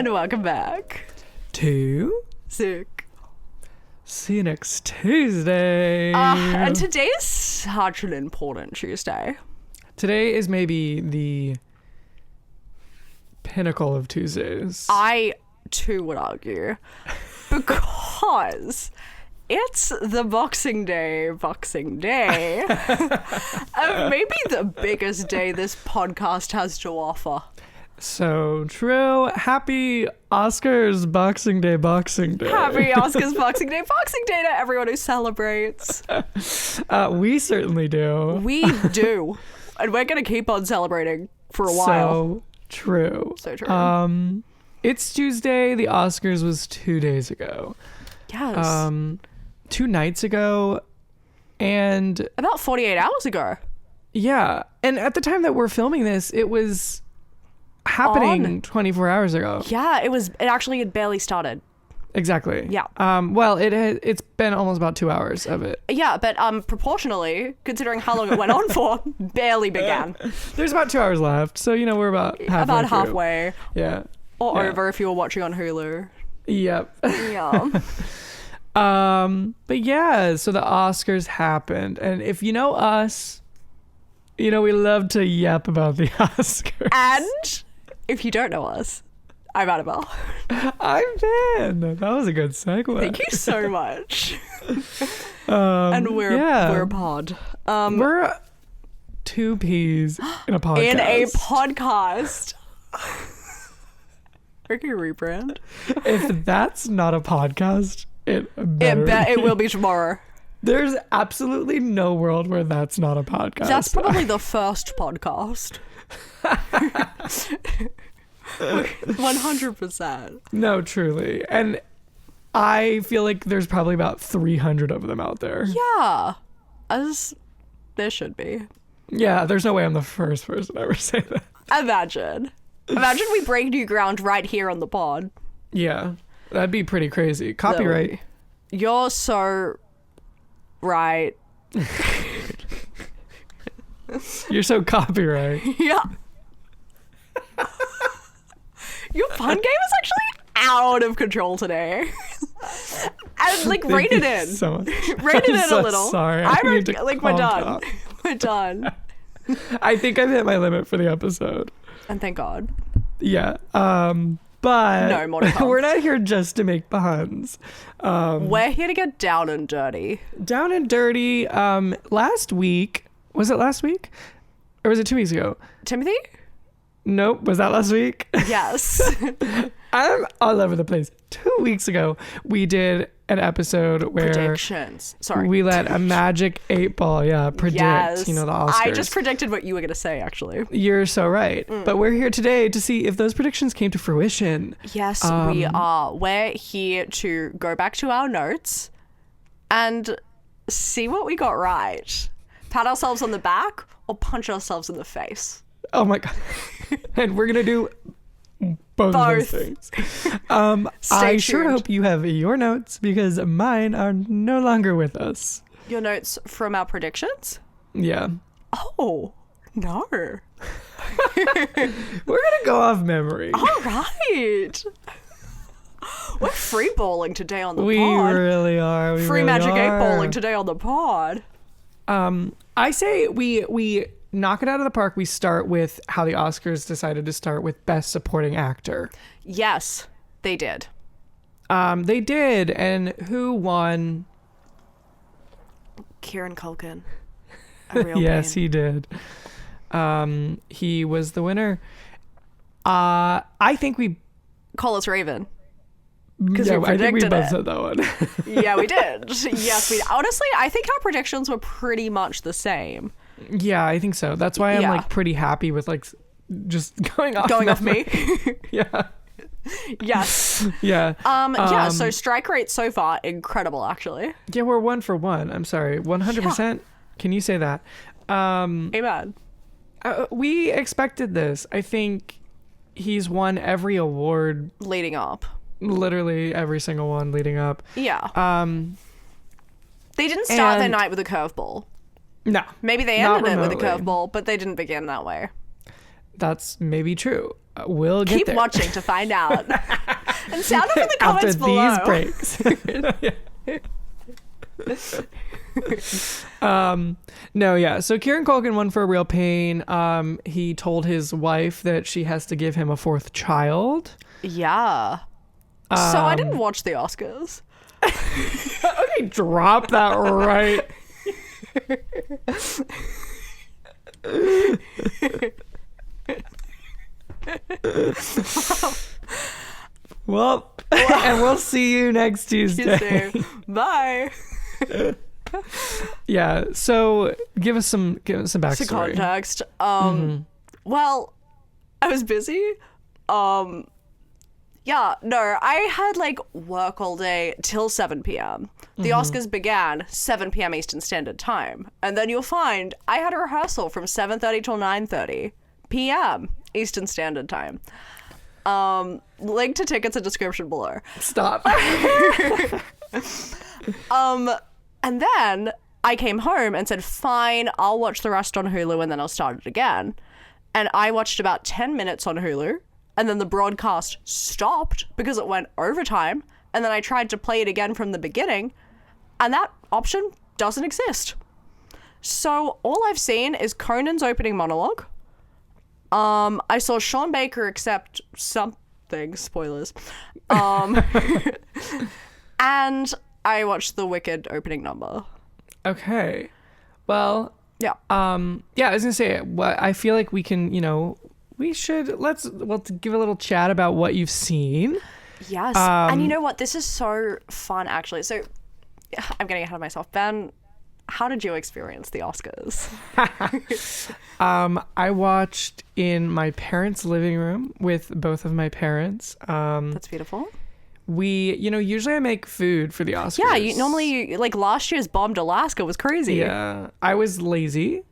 And welcome back to Sick. See you next Tuesday. And today is such an important Tuesday. Today is maybe the pinnacle of Tuesdays. I too would argue, because it's the Boxing Day of maybe the biggest day this podcast has to offer. So true. Happy Oscars Boxing Day, Boxing Day. Happy Oscars Boxing Day to everyone who celebrates. We certainly do. We do. And we're going to keep on celebrating for a while. So true. So true. It's Tuesday. The Oscars was 2 days ago. Yes. 2 nights ago. And about 48 hours ago. Yeah. And at the time that we're filming this, it was happening 24 hours ago. Yeah, it actually had barely started. Exactly. Yeah. Well, it's been almost about 2 hours of it. Yeah, but proportionally, considering how long it went on for, barely began. There's about 2 hours left, so we're about halfway. Yeah. Or over if you were watching on Hulu. Yep. Yeah. But yeah, so the Oscars happened, and if you know us, we love to yap about the Oscars. And if you don't know us, I'm Annabel. I'm Ben. That was a good segue. Thank you so much. And we're a pod. We're two peas in a podcast. In a podcast. We're gonna rebrand. If that's not a podcast, it will be tomorrow. There's absolutely no world where that's not a podcast. That's probably the first podcast. 100%. No, truly. And I feel like there's probably about 300 of them out there. Yeah. As there should be. Yeah, there's no way I'm the first person to ever say that. Imagine we break new ground right here on the pod. Yeah, that'd be pretty crazy. Copyright. You're so right. You're so copyright. Yeah. Your pun game is actually out of control today. And rein it in. So much. Rein it in so a little. Sorry. We're done. We're done. I think I've hit my limit for the episode. And thank God. Yeah. But no more to come. We're not here just to make puns. We're here to get down and dirty. Down and dirty. Last week, was it last week? Or was it 2 weeks ago? Timothy? Nope. Was that last week? Yes. I'm all over the place. 2 weeks ago, we did an episode where predictions. Sorry. We let a magic 8-ball, predict, yes. the Oscars. I just predicted what you were going to say, actually. You're so right. But we're here today to see if those predictions came to fruition. Yes, we are. We're here to go back to our notes and see what we got right. Pat ourselves on the back or punch ourselves in the face. Oh my God. And we're going to do both of those things. I sure hope you have your notes because mine are no longer with us. Your notes from our predictions? Yeah. Oh, no. We're going to go off memory. All right. We're free balling today on the pod. We really are. Free magic 8-balling today on the pod. I say we knock it out of the park. We start with how the Oscars decided to start with Best Supporting Actor. Yes, they did. They did. And who won? Kieran Culkin. A real Yes, pain. he did. He was the winner. I think we... Call us Raven. Yeah, I think we both said that one. Yeah, we did. Yes, we... Honestly, I think our predictions were pretty much the same. Yeah, I think so. That's why I'm pretty happy with just going off me. Yeah. Yes. Yeah. So strike rate so far incredible, actually. Yeah, we're 1 for 1. I'm sorry, 100%. Yeah. Can you say that? Amen. We expected this. I think he's won every award leading up. Literally every single one leading up. Yeah. They didn't start their night with a curveball. No. Maybe they ended it with a curveball, but they didn't begin that way. That's maybe true. we'll get Keep there. watching to find out. And sound off in the comments After below. these breaks. No, yeah. So Kieran Culkin won for Real Pain. He told his wife that she has to give him a fourth child. Yeah. So I didn't watch the Oscars. Okay, drop that right. Well, and we'll see you next Tuesday. Bye. Yeah. So give us some backstory. Some context. Well, I was busy. Yeah, no, I had like work all day till 7 p.m. The Oscars began 7 p.m. Eastern Standard Time. And then you'll find I had a rehearsal from 7:30 till 9:30 p.m. Eastern Standard Time. Link to tickets in description below. Stop. And then I came home and said, fine, I'll watch the rest on Hulu and then I'll start it again. And I watched about 10 minutes on Hulu. And then the broadcast stopped because it went overtime. And then I tried to play it again from the beginning. And that option doesn't exist. So all I've seen is Conan's opening monologue. I saw Sean Baker accept something, spoilers. And I watched the Wicked opening number. Okay. Well, yeah. Yeah, I was going to say, I feel like we can, we should, let's give a little chat about what you've seen. Yes. And you know what? This is so fun, actually. So I'm getting ahead of myself. Ben, how did you experience the Oscars? I watched in my parents' living room with both of my parents. That's beautiful. We, usually I make food for the Oscars. Yeah, normally, like last year's Bombed Alaska was crazy. Yeah. I was lazy.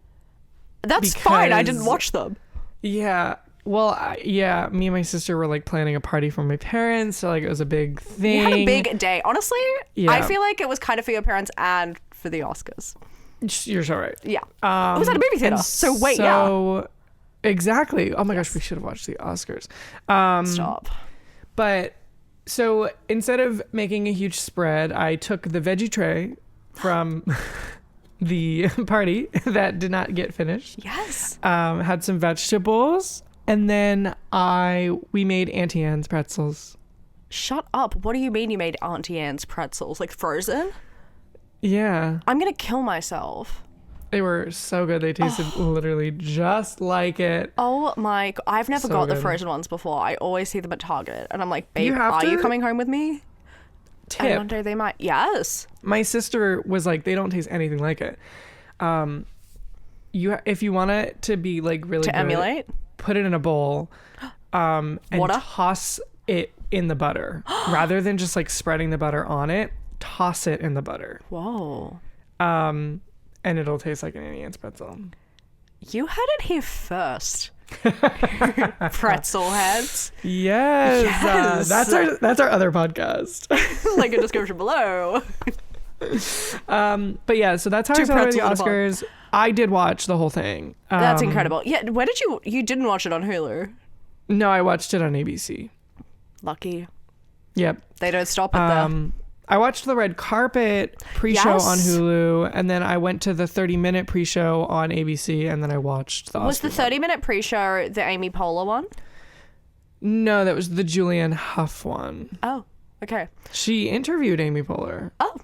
That's fine. I didn't watch them. Yeah. Well, me and my sister were like planning a party for my parents, so like it was a big thing. You had a big day. Honestly, yeah. I feel like it was kind of for your parents and for the Oscars. You're so right. Yeah. It was at a movie theater. Exactly. Oh my gosh, we should have watched the Oscars. Stop. But so instead of making a huge spread, I took the veggie tray from the party that did not get finished. Yes. Had some vegetables, and then we made Auntie Anne's pretzels. Shut up. What do you mean you made Auntie Anne's pretzels? Like frozen? Yeah. I'm going to kill myself. They were so good. They tasted literally just like it. Oh my... I've never got the good. frozen ones before. I always see them at Target. And I'm like, babe, you you coming home with me? Tip. And one day they might. Yes. My sister was like, they don't taste anything like it. If you want it to be like really to good, emulate, put it in a bowl, and water? toss it in the butter rather than just like spreading the butter on it. Toss it in the butter. Whoa. And it'll taste like an Auntie Anne's pretzel. You had it here first. Pretzel heads. Yes. That's our other podcast. Link in description below. But yeah, so that's how I saw the Oscars. I did watch the whole thing. That's incredible. Yeah, where did you didn't watch it on Hulu? No, I watched it on ABC. Lucky. Yep. They don't stop it there. I watched the red carpet pre-show on Hulu, and then I went to the 30-minute pre-show on ABC, and then I watched the Oscar. Was the 30-minute pre-show the Amy Poehler one? No, that was the Julianne Hough one. Oh, okay. She interviewed Amy Poehler. Oh,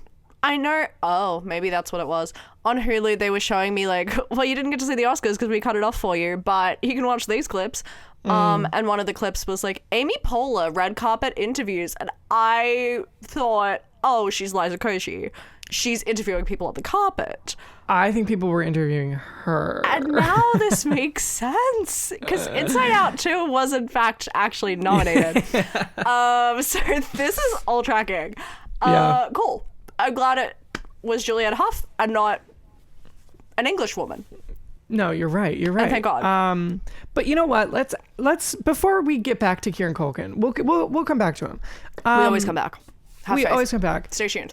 I know. Oh, maybe that's what it was. On Hulu, they were showing me like, well, you didn't get to see the Oscars because we cut it off for you, but you can watch these clips. And one of the clips was like Amy Poehler red carpet interviews, and I thought, oh, she's Liza Koshy. She's interviewing people on the carpet. I think people were interviewing her. And now this makes sense because Inside Out 2 was in fact actually nominated. So this is all tracking. Yeah. Cool. I'm glad it was Julianne Hough and not an English woman. No, you're right. You're right. And thank God. But you know what? Let's before we get back to Kieran Culkin, we'll come back to him. We always come back. We always come back. Stay tuned.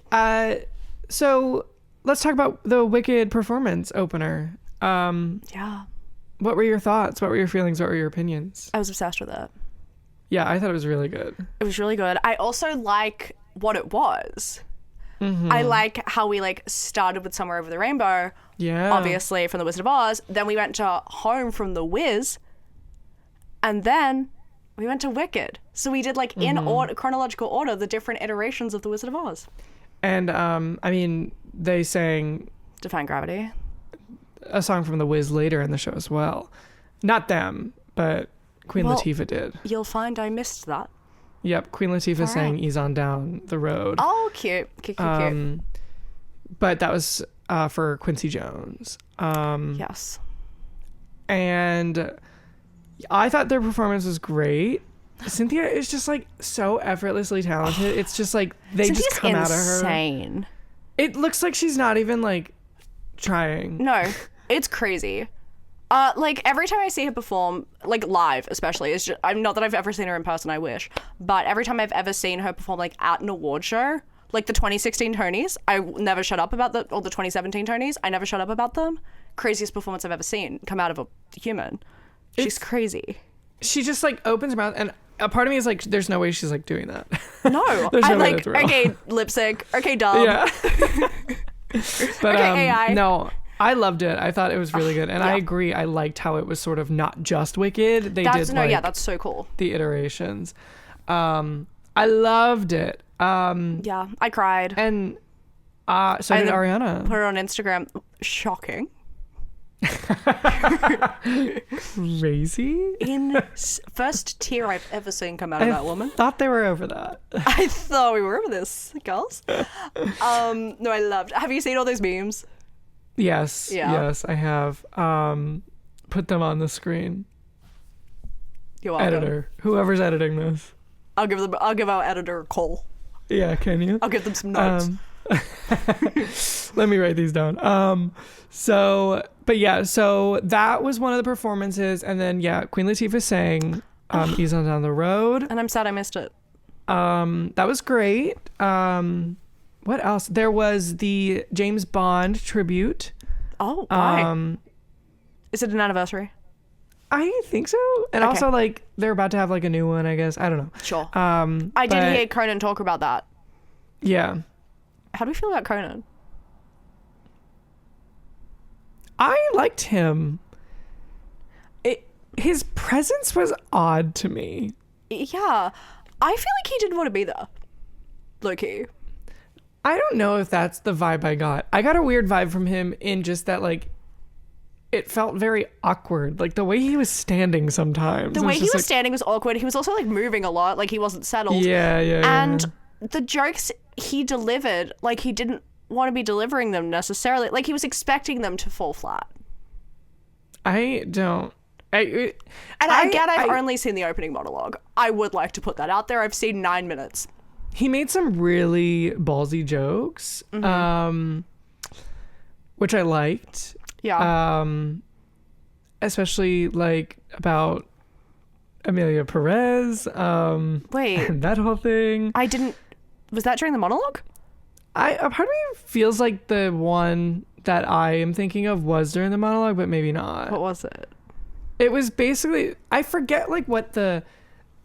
So let's talk about the Wicked performance opener. Yeah. What were your thoughts? What were your feelings? What were your opinions? I was obsessed with it. Yeah, I thought it was really good. It was really good. I also like what it was. I like how we like started with Somewhere Over the Rainbow, obviously from The Wizard of Oz. Then we went to Home from The Wiz, and then we went to Wicked. So we did like in chronological order the different iterations of The Wizard of Oz. And I mean, they sang Defying Gravity, a song from The Wiz later in the show as well. Not them, but Queen Latifah did. You'll find I missed that. Yep, Queen Latifah sang Ease on Down the Road. Oh, cute. Cute. But that was for Quincy Jones. Yes. And I thought their performance was great. Cynthia is just like so effortlessly talented. It's just like they just come out of her. Insane. It looks like she's not even like trying. No, it's crazy. Like every time I see her perform, like live especially, it's just, I'm not that I've ever seen her in person, I wish, but every time I've ever seen her perform like at an award show, like the 2016 Tonys, I never shut up about or the 2017 Tonys, I never shut up about them. Craziest performance I've ever seen come out of a human. She's crazy. She just like opens her mouth, and a part of me is like, there's no way she's like doing that. No, I'm like, okay, lip sync, okay, dub. Yeah. But okay, AI. No, I loved it. I thought it was really good, and I agree. I liked how it was sort of not just Wicked. That's so cool. The iterations, I loved it. Yeah, I cried, and so did Ariana. Put it on Instagram. Shocking. Crazy. First tear I've ever seen come out of that woman. Thought they were over that. I thought we were over this, girls. No, I loved. Have you seen all those memes? Yes. Yeah. Yes, I have. Put them on the screen. You're welcome. Editor, whoever's editing this. I'll give our editor a call. Yeah, can you? I'll give them some notes. Let me write these down. So that was one of the performances, and then Queen Latifah sang Ease on Down the Road. And I'm sad I missed it. That was great. What else? There was the James Bond tribute. Oh, why? Is it an anniversary? I think so. And also like they're about to have like a new one, I guess. I don't know. Sure. I did hear Conan talk about that. Yeah. How do we feel about Conan? I liked him. His presence was odd to me. Yeah. I feel like he didn't want to be there. Low-key. I don't know if that's the vibe I got. I got a weird vibe from him in just that, like, it felt very awkward. Like, the way he was standing sometimes. The way he was standing was awkward. He was also, like, moving a lot. Like, he wasn't settled. Yeah. And the jokes he delivered, like, he didn't want to be delivering them necessarily. Like, he was expecting them to fall flat. I don't. I've only seen the opening monologue. I would like to put that out there. I've seen 9 minutes. He made some really ballsy jokes, which I liked. Yeah. Especially like about Amelia Perez. Wait. And that whole thing. Was that during the monologue? A part of me feels like the one that I am thinking of was during the monologue, but maybe not. What was it? It was basically, I forget like what the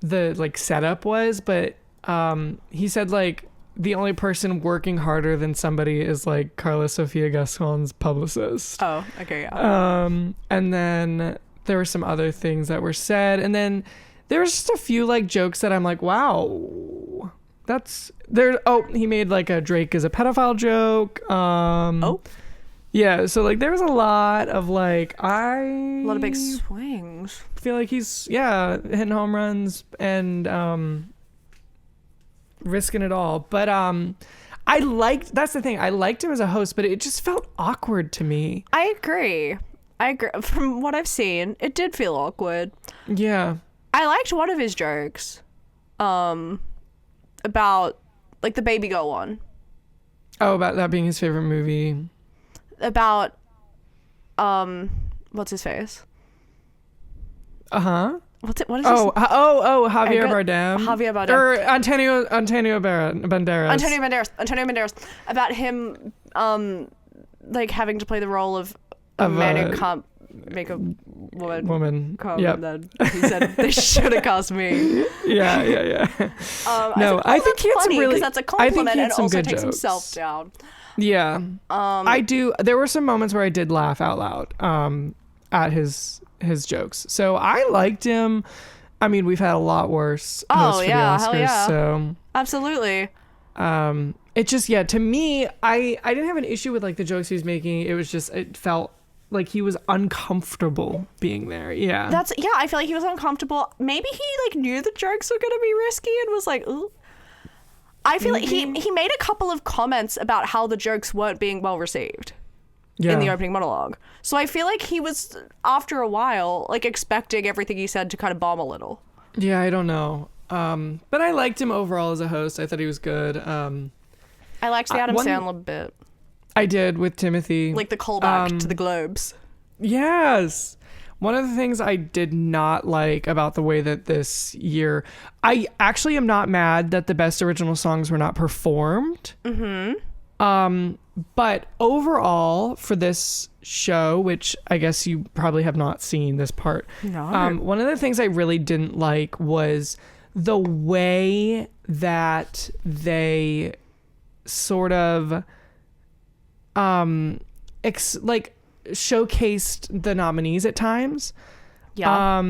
like setup was, but he said like the only person working harder than somebody is like Carla Sofia Gascon's publicist. Oh, okay, yeah. And then there were some other things that were said, and then there was just a few like jokes that I'm like, wow, that's there. Oh, he made like a Drake is a pedophile joke. Yeah, so like there was a lot of like a lot of big swings. Feel like he's hitting home runs and risking it all. But that's the thing. I liked him as a host, but it just felt awkward to me. I agree. From what I've seen, it did feel awkward. Yeah. I liked one of his jokes. About like the baby girl one. Oh, about that being his favorite movie. About what's his face? What is Javier Bardem. Or Antonio Banderas. Antonio Banderas. About him like having to play the role of a man who can't makeup woman come, Yep. and then he said they should have cast me. Yeah. No, I I think he had some really. because that's a I think compliment he had and some also good takes jokes. himself down. Yeah. I do. There were some moments where I did laugh out loud at his jokes. So I liked him. I mean, we've had a lot worse hosts for the Oscars. Hell yeah. So Absolutely. it just, to me, I didn't have an issue with like the jokes he was making. It was just, it felt like he was uncomfortable being there. Yeah. I feel like he was uncomfortable. Maybe he like knew the jokes were gonna be risky and was like, ooh. I feel like he made a couple of comments about how the jokes weren't being well received in the opening monologue. So I feel like he was, after a while, like expecting everything he said to kind of bomb a little. Yeah, I don't know. But I liked him overall as a host. I thought he was good. I liked the Adam Sandler bit. I did with Timothy. Like the callback to the Globes. Yes. One of the things I did not like about the way that this year, I actually am not mad that the best original songs were not performed. But overall for this show, which I guess you probably have not seen this part. No. One of the things I really didn't like was the way that they sort of showcased the nominees at times. Yeah.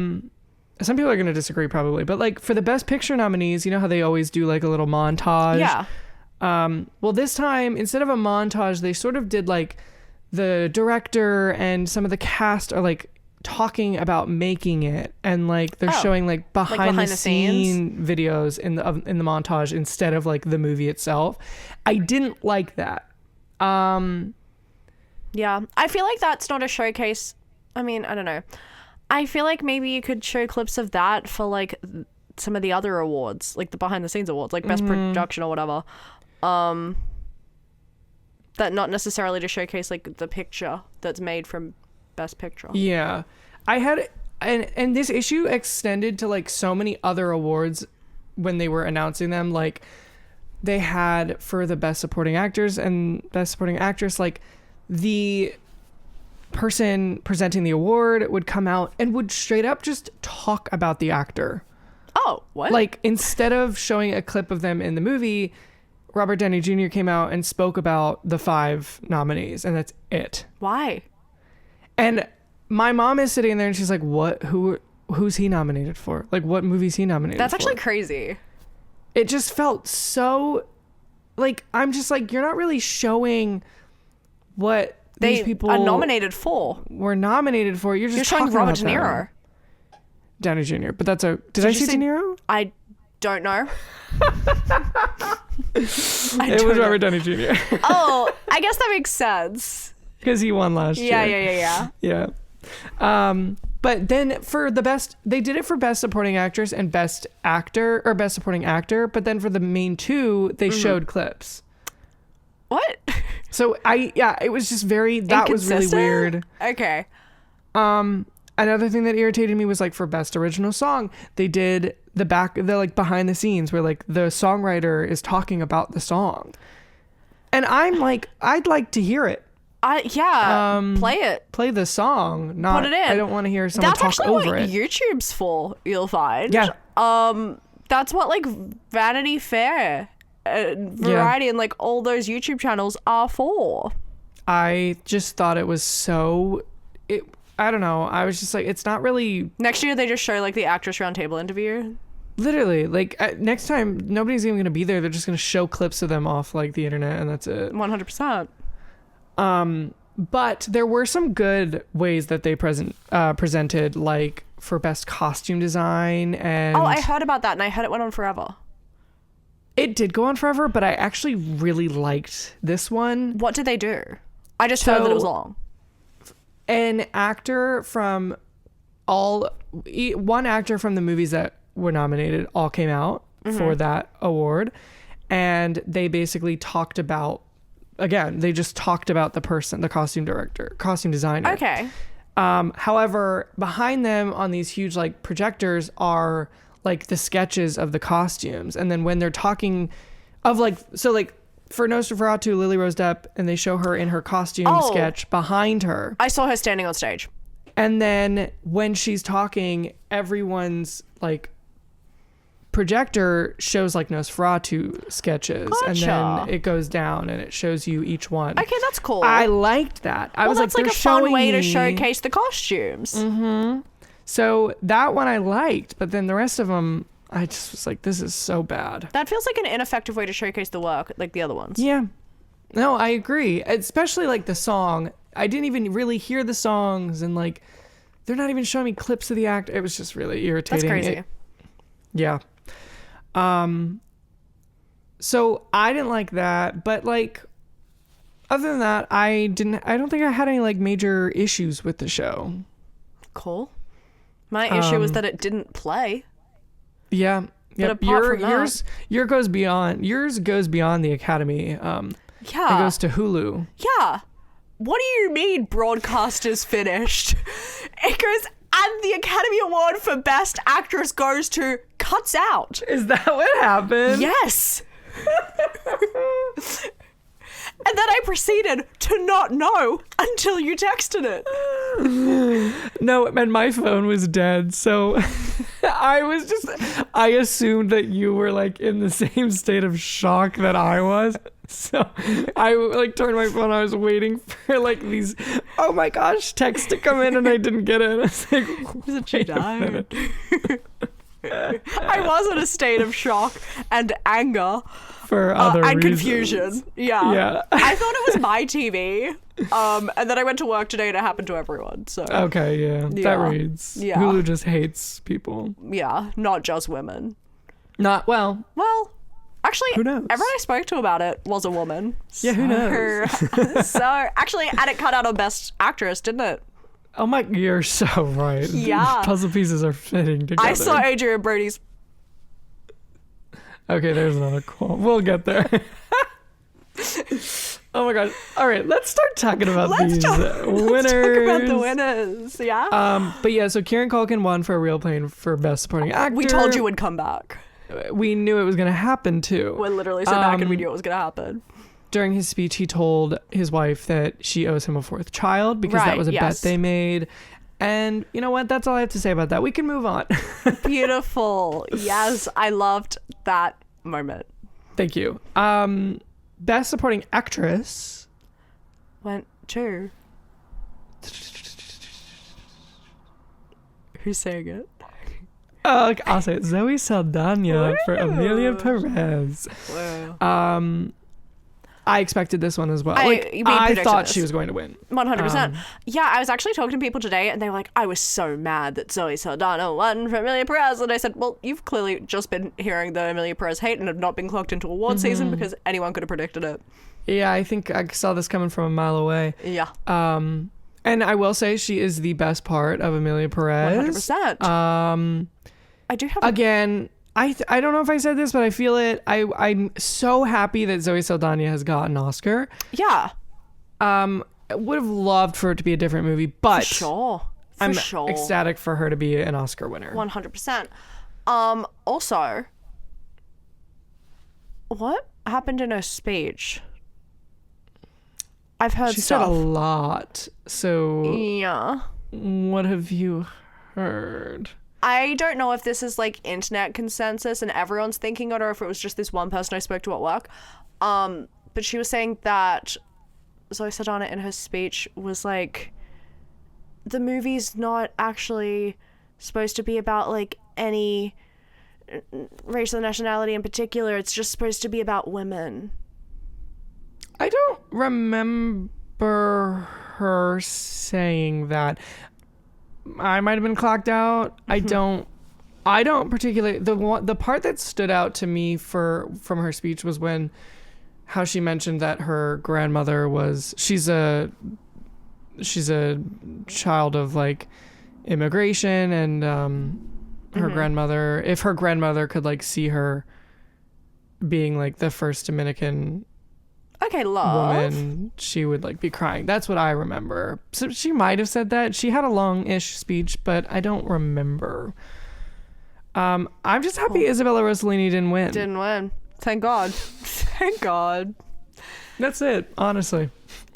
Some people are going to disagree probably, but like for the best picture nominees, you know how they always do like a little montage? Yeah. Well, this time, instead of a montage, they sort of did like the director and some of the cast are like talking about making it, and like they're showing like behind the scene videos in the montage instead of like the movie itself. I didn't like that. Yeah, I feel like that's not a showcase. I mean, I don't know. I feel like maybe you could show clips of that for like some of the other awards, like the behind the scenes awards, like best production or whatever. That not necessarily to showcase like the picture that's made from best picture. Yeah. I had and this issue extended to like so many other awards when they were announcing them. Like they had for the best supporting actors and best supporting actress, like the person presenting the award would come out and would straight up just talk about the actor. Oh, what? Like instead of showing a clip of them in the movie, Robert Downey Jr. came out and spoke about the 5 nominees, and that's it. Why? And my mom is sitting there and she's like, what? Who's he nominated for? Like, what movie's he nominated for? That's actually crazy. It just felt so, like, I'm just like, you're not really showing what these people are nominated for. Were nominated for. You're just showing talking Robert about De Niro. Downey Jr. But that's a... Did I say De Niro? I don't know. It was Robert Downey Jr. Oh, I guess that makes sense. Because he won last year. Yeah. But then for the best, they did it for best supporting actress and best actor, or best supporting actor. But then for the main 2, they showed clips. What? So it was just that was really weird. Okay. Another thing that irritated me was like for best original song, they did the like behind the scenes where like the songwriter is talking about the song. And I'm like, I'd like to hear it. Play it. Play the song. Not, put it in. I don't want to hear someone talk over it. That's actually what YouTube's for, you'll find. Yeah. That's what like Vanity Fair, Variety, and like all those YouTube channels are for. I just thought it was I don't know. I was just like, it's not really... Next year, they just show, like, the Actress Roundtable interview. Literally. Like, next time, nobody's even going to be there. They're just going to show clips of them off, like, the internet, and that's it. 100%. But there were some good ways that they presented, like, for best costume design and... Oh, I heard about that, and I heard it went on forever. It did go on forever, but I actually really liked this one. What did they do? I just heard that it was long. An actor from one actor from the movies that were nominated all came out for that award, and they basically talked about, again, they just talked about the person, the costume designer. Okay. However, behind them on these huge like projectors are like the sketches of the costumes, and then when they're talking of like, so like for Nosferatu, Lily Rose Depp, and they show her in her costume sketch behind her. I saw her standing on stage. And then when she's talking, everyone's like projector shows like Nosferatu sketches, and then it goes down and it shows you each one. Okay, that's cool. I liked that. I was that's like, a fun way to showcase the costumes. Mm-hmm. So that one I liked, but then the rest of them, I just was like, this is so bad. That feels like an ineffective way to showcase the work, like the other ones. Yeah. No, I agree. Especially like the song. I didn't even really hear the songs, and like they're not even showing me clips of the act. It was just really irritating. That's crazy. Yeah. So I didn't like that, but like other than that, I don't think I had any like major issues with the show. Cool. My issue was that it didn't play. Yeah. But apart from yours goes beyond the Academy. Yeah. It goes to Hulu. Yeah. What do you mean broadcast is finished? It goes, and the Academy Award for Best Actress goes to Cuts Out. Is that what happened? Yes. And then I proceeded to not know until you texted it. No, and my phone was dead, so I assumed that you were like in the same state of shock that I was. So I like turned my phone. I was waiting for like these, oh my gosh, texts to come in, and I didn't get it. I was like, did she die? I was in a state of shock and anger. For other and reasons. Confusion. Yeah. I thought it was my TV. And then I went to work today and it happened to everyone. So okay, yeah. That reads. Yeah. Hulu just hates people. Yeah, not just women. Not well. Well, actually, who knows? Everyone I spoke to about it was a woman. Yeah, who knows? So actually, and it cut out on Best Actress, didn't it? Oh my, you're so right. Yeah. Puzzle pieces are fitting together. I saw Adrian Brody's. Okay, there's another quote. We'll get there. Oh my god. All right, let's start talking about these winners. Let's talk about the winners, yeah? But yeah, so Kieran Culkin won for Real Plane for Best Supporting Actor. We told you would come back. We knew it was going to happen too. We literally sat back and we knew it was going to happen. During his speech, he told his wife that she owes him a fourth child because that was a bet they made. And you know what? That's all I have to say about that. We can move on. Beautiful. Yes, I loved that moment. Thank you. Best Supporting Actress went to... Who's saying it? I'll say it. Zoe Saldana Woo! For Amelia Perez. Wow. I expected this one as well. We I thought this. she was going to win. 100%. Yeah, I was actually talking to people today and they were like, I was so mad that Zoe Saldana won for Amelia Perez. And I said, well, you've clearly just been hearing the Amelia Perez hate and have not been clocked into award season because anyone could have predicted it. Yeah, I think I saw this coming from a mile away. Yeah. And I will say she is the best part of Amelia Perez. 100%. I do have again, I don't know if I said this, but I feel it. I'm so happy that Zoe Saldana has got an Oscar. Yeah. I would have loved for it to be a different movie, but for sure. I'm ecstatic for her to be an Oscar winner. 100%. Also, what happened in her speech? I've heard she stuff. said a lot. So yeah. What have you heard? I don't know if this is like internet consensus and everyone's thinking it, or if it was just this one person I spoke to at work. But she was saying that Zoe Saldana in her speech was like, the movie's not actually supposed to be about like any race or nationality in particular. It's just supposed to be about women. I don't remember her saying that. I might have been clocked out. I don't particularly, the part that stood out to me from her speech was how she mentioned that her grandmother she's a child of like immigration, and her grandmother, if her grandmother could like see her being like the first Dominican woman, she would like be crying. That's what I remember. So she might have said that. She had a long-ish speech, but I don't remember. I'm just happy Isabella Rossellini didn't win. Thank God. Thank God. That's it, honestly.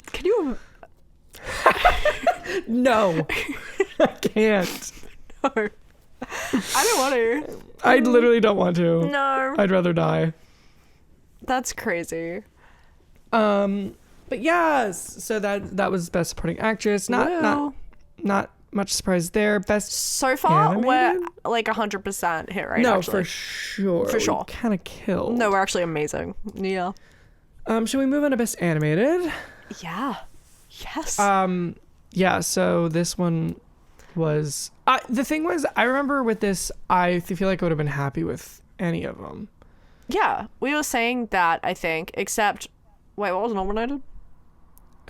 Can you... No. I can't. No. I don't want to. I literally don't want to. No. I'd rather die. That's crazy. But yes, so that was best supporting actress. Not much surprise there. Best so far animated? we're like 100% hit right. No, actually. for sure. For sure. Kind of killed. No, we're actually amazing. Yeah. Should we move on to best animated? Yeah. Yes. Yeah, so this one was the thing was, I remember with this, I feel like I would have been happy with any of them. Yeah, we were saying that, I think, except wait, what was nominated?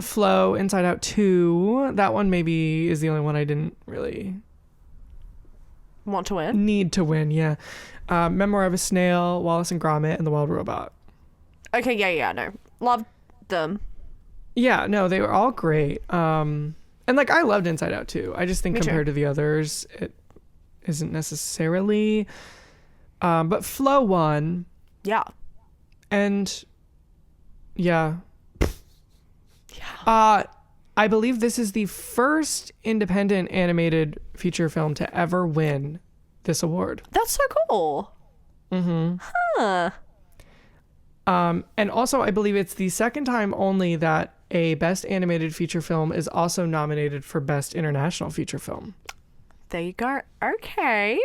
Flow, Inside Out 2. That one maybe is the only one I didn't really Want to win? need to win. Yeah. Memoir of a Snail, Wallace and Gromit, and The Wild Robot. Okay, yeah, no. Loved them. Yeah, no, they were all great. And like I loved Inside Out 2. I just think Me compared too. to the others, it isn't necessarily. But Flow won, Yeah. and yeah. Yeah. I believe this is the first independent animated feature film to ever win this award. That's so cool. Mm-hmm. Huh. And also, I believe it's the second time only that a Best Animated Feature Film is also nominated for Best International Feature Film. There you go. Okay.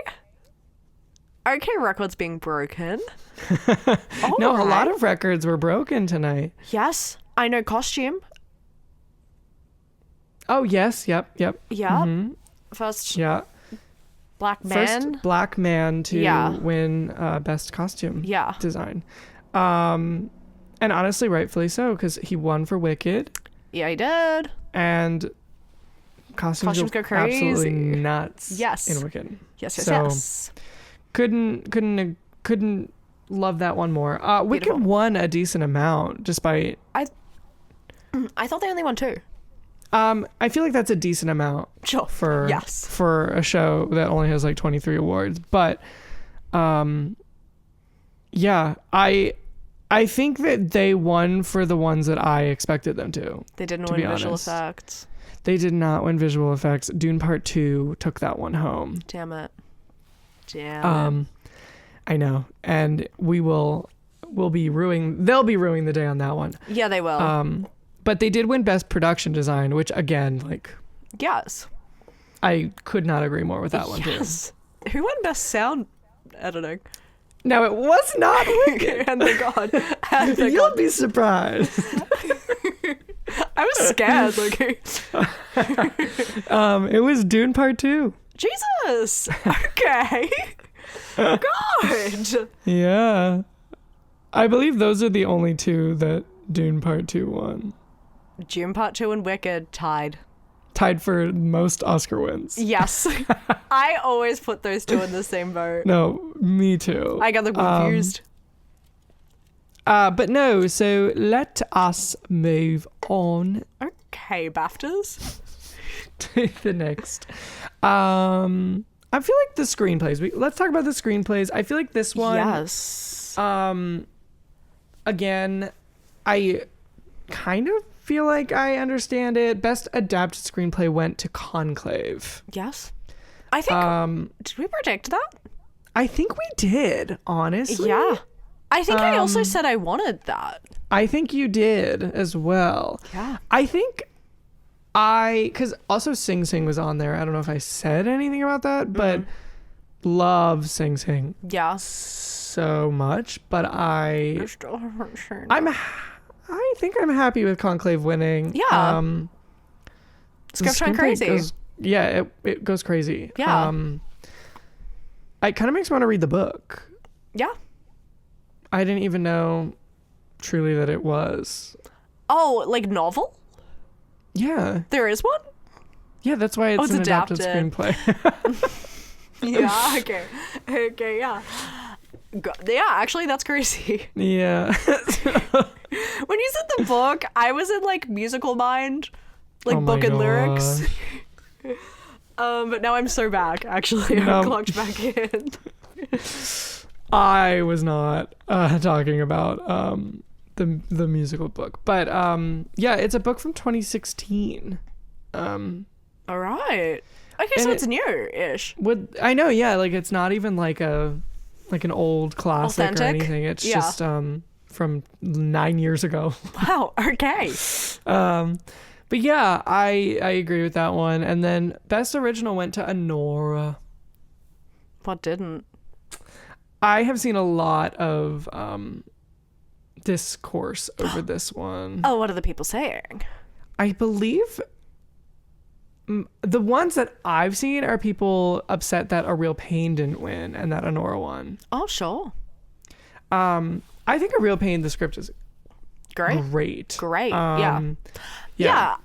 Okay, records being broken. No, a Alright. lot of records were broken tonight. Yes, I know costume. Oh, yes. Yep. Yeah. Mhm. First Yeah. black man. First black man to Yeah. win Best Costume Yeah. Design. And honestly, rightfully so, because he won for Wicked. Yeah, he did. And costumes Costumes go crazy. absolutely nuts. Yes. In Wicked. Yes. So- Yes. Couldn't love that one more. Wicked Beautiful. won a decent amount just by. I thought they only won 2. I feel like that's a decent amount Sure. for Yes. for a show that only has like 23 awards. But yeah, I think that they won for the ones that I expected them to. They didn't To win be visual honest. effects. They did not win visual effects. Dune Part 2 took that one home. Damn it. Damn it. I know, and we'll be they'll be ruining the day on that one. Yeah, they will. But they did win Best Production Design, which again, like, yes. I could not agree more with that one too. Yes. Who won best sound editing? No, it was not Wicked. And thank God. And thank You'll God. be surprised. I was scared. Like, It was Dune Part 2. Jesus. Okay. God. Yeah. I believe those are the only two that Dune Part 2 won. June Part 2 and Wicked tied. Tied for most Oscar wins. Yes. I always put those two in the same boat. No, me too. I got them confused. But no, so let us move on Okay, BAFTAs. to the next. I feel like the screenplays. Let's talk about the screenplays. I feel like this one. Yes. Again, I kind of feel like I understand it. Best adapted screenplay went to Conclave. Yes. I think. Did we predict that? I think we did, honestly. Yeah. I think I also said I wanted that. I think you did as well. Yeah. I think because also Sing Sing was on there. I don't know if I said anything about that, but love Sing Sing Yeah. so much. But I Still haven't seen I think I'm happy with Conclave winning. Yeah. The Script went screenplay crazy. it goes crazy. Yeah. It kind of makes me want to read the book. Yeah. I didn't even know truly that it was. Oh, like novel? Yeah. There is one? Yeah, that's why it's it's an adapted adapted. screenplay. Yeah, okay. Okay, yeah. Yeah, actually, that's crazy. Yeah. When you said the book, I was in like musical mind, like Oh my book and lyrics. gosh. But now I'm so back. Actually, No. I'm clocked back in. I was not talking about the musical book, but yeah, it's a book from 2016. All right. Okay, so it's new-ish. I know, yeah, like it's not even like an old classic Authentic? or anything. It's Yeah. just from 9 years ago. Wow, okay. But yeah, I agree with that one. And then best original went to Honora. What didn't? I have seen a lot of discourse over this one. Oh, what are the people saying? I believe the ones that I've seen are people upset that A Real Pain didn't win and that Honora won. Oh, sure. I think A Real Pain, the script is Great. great. Yeah.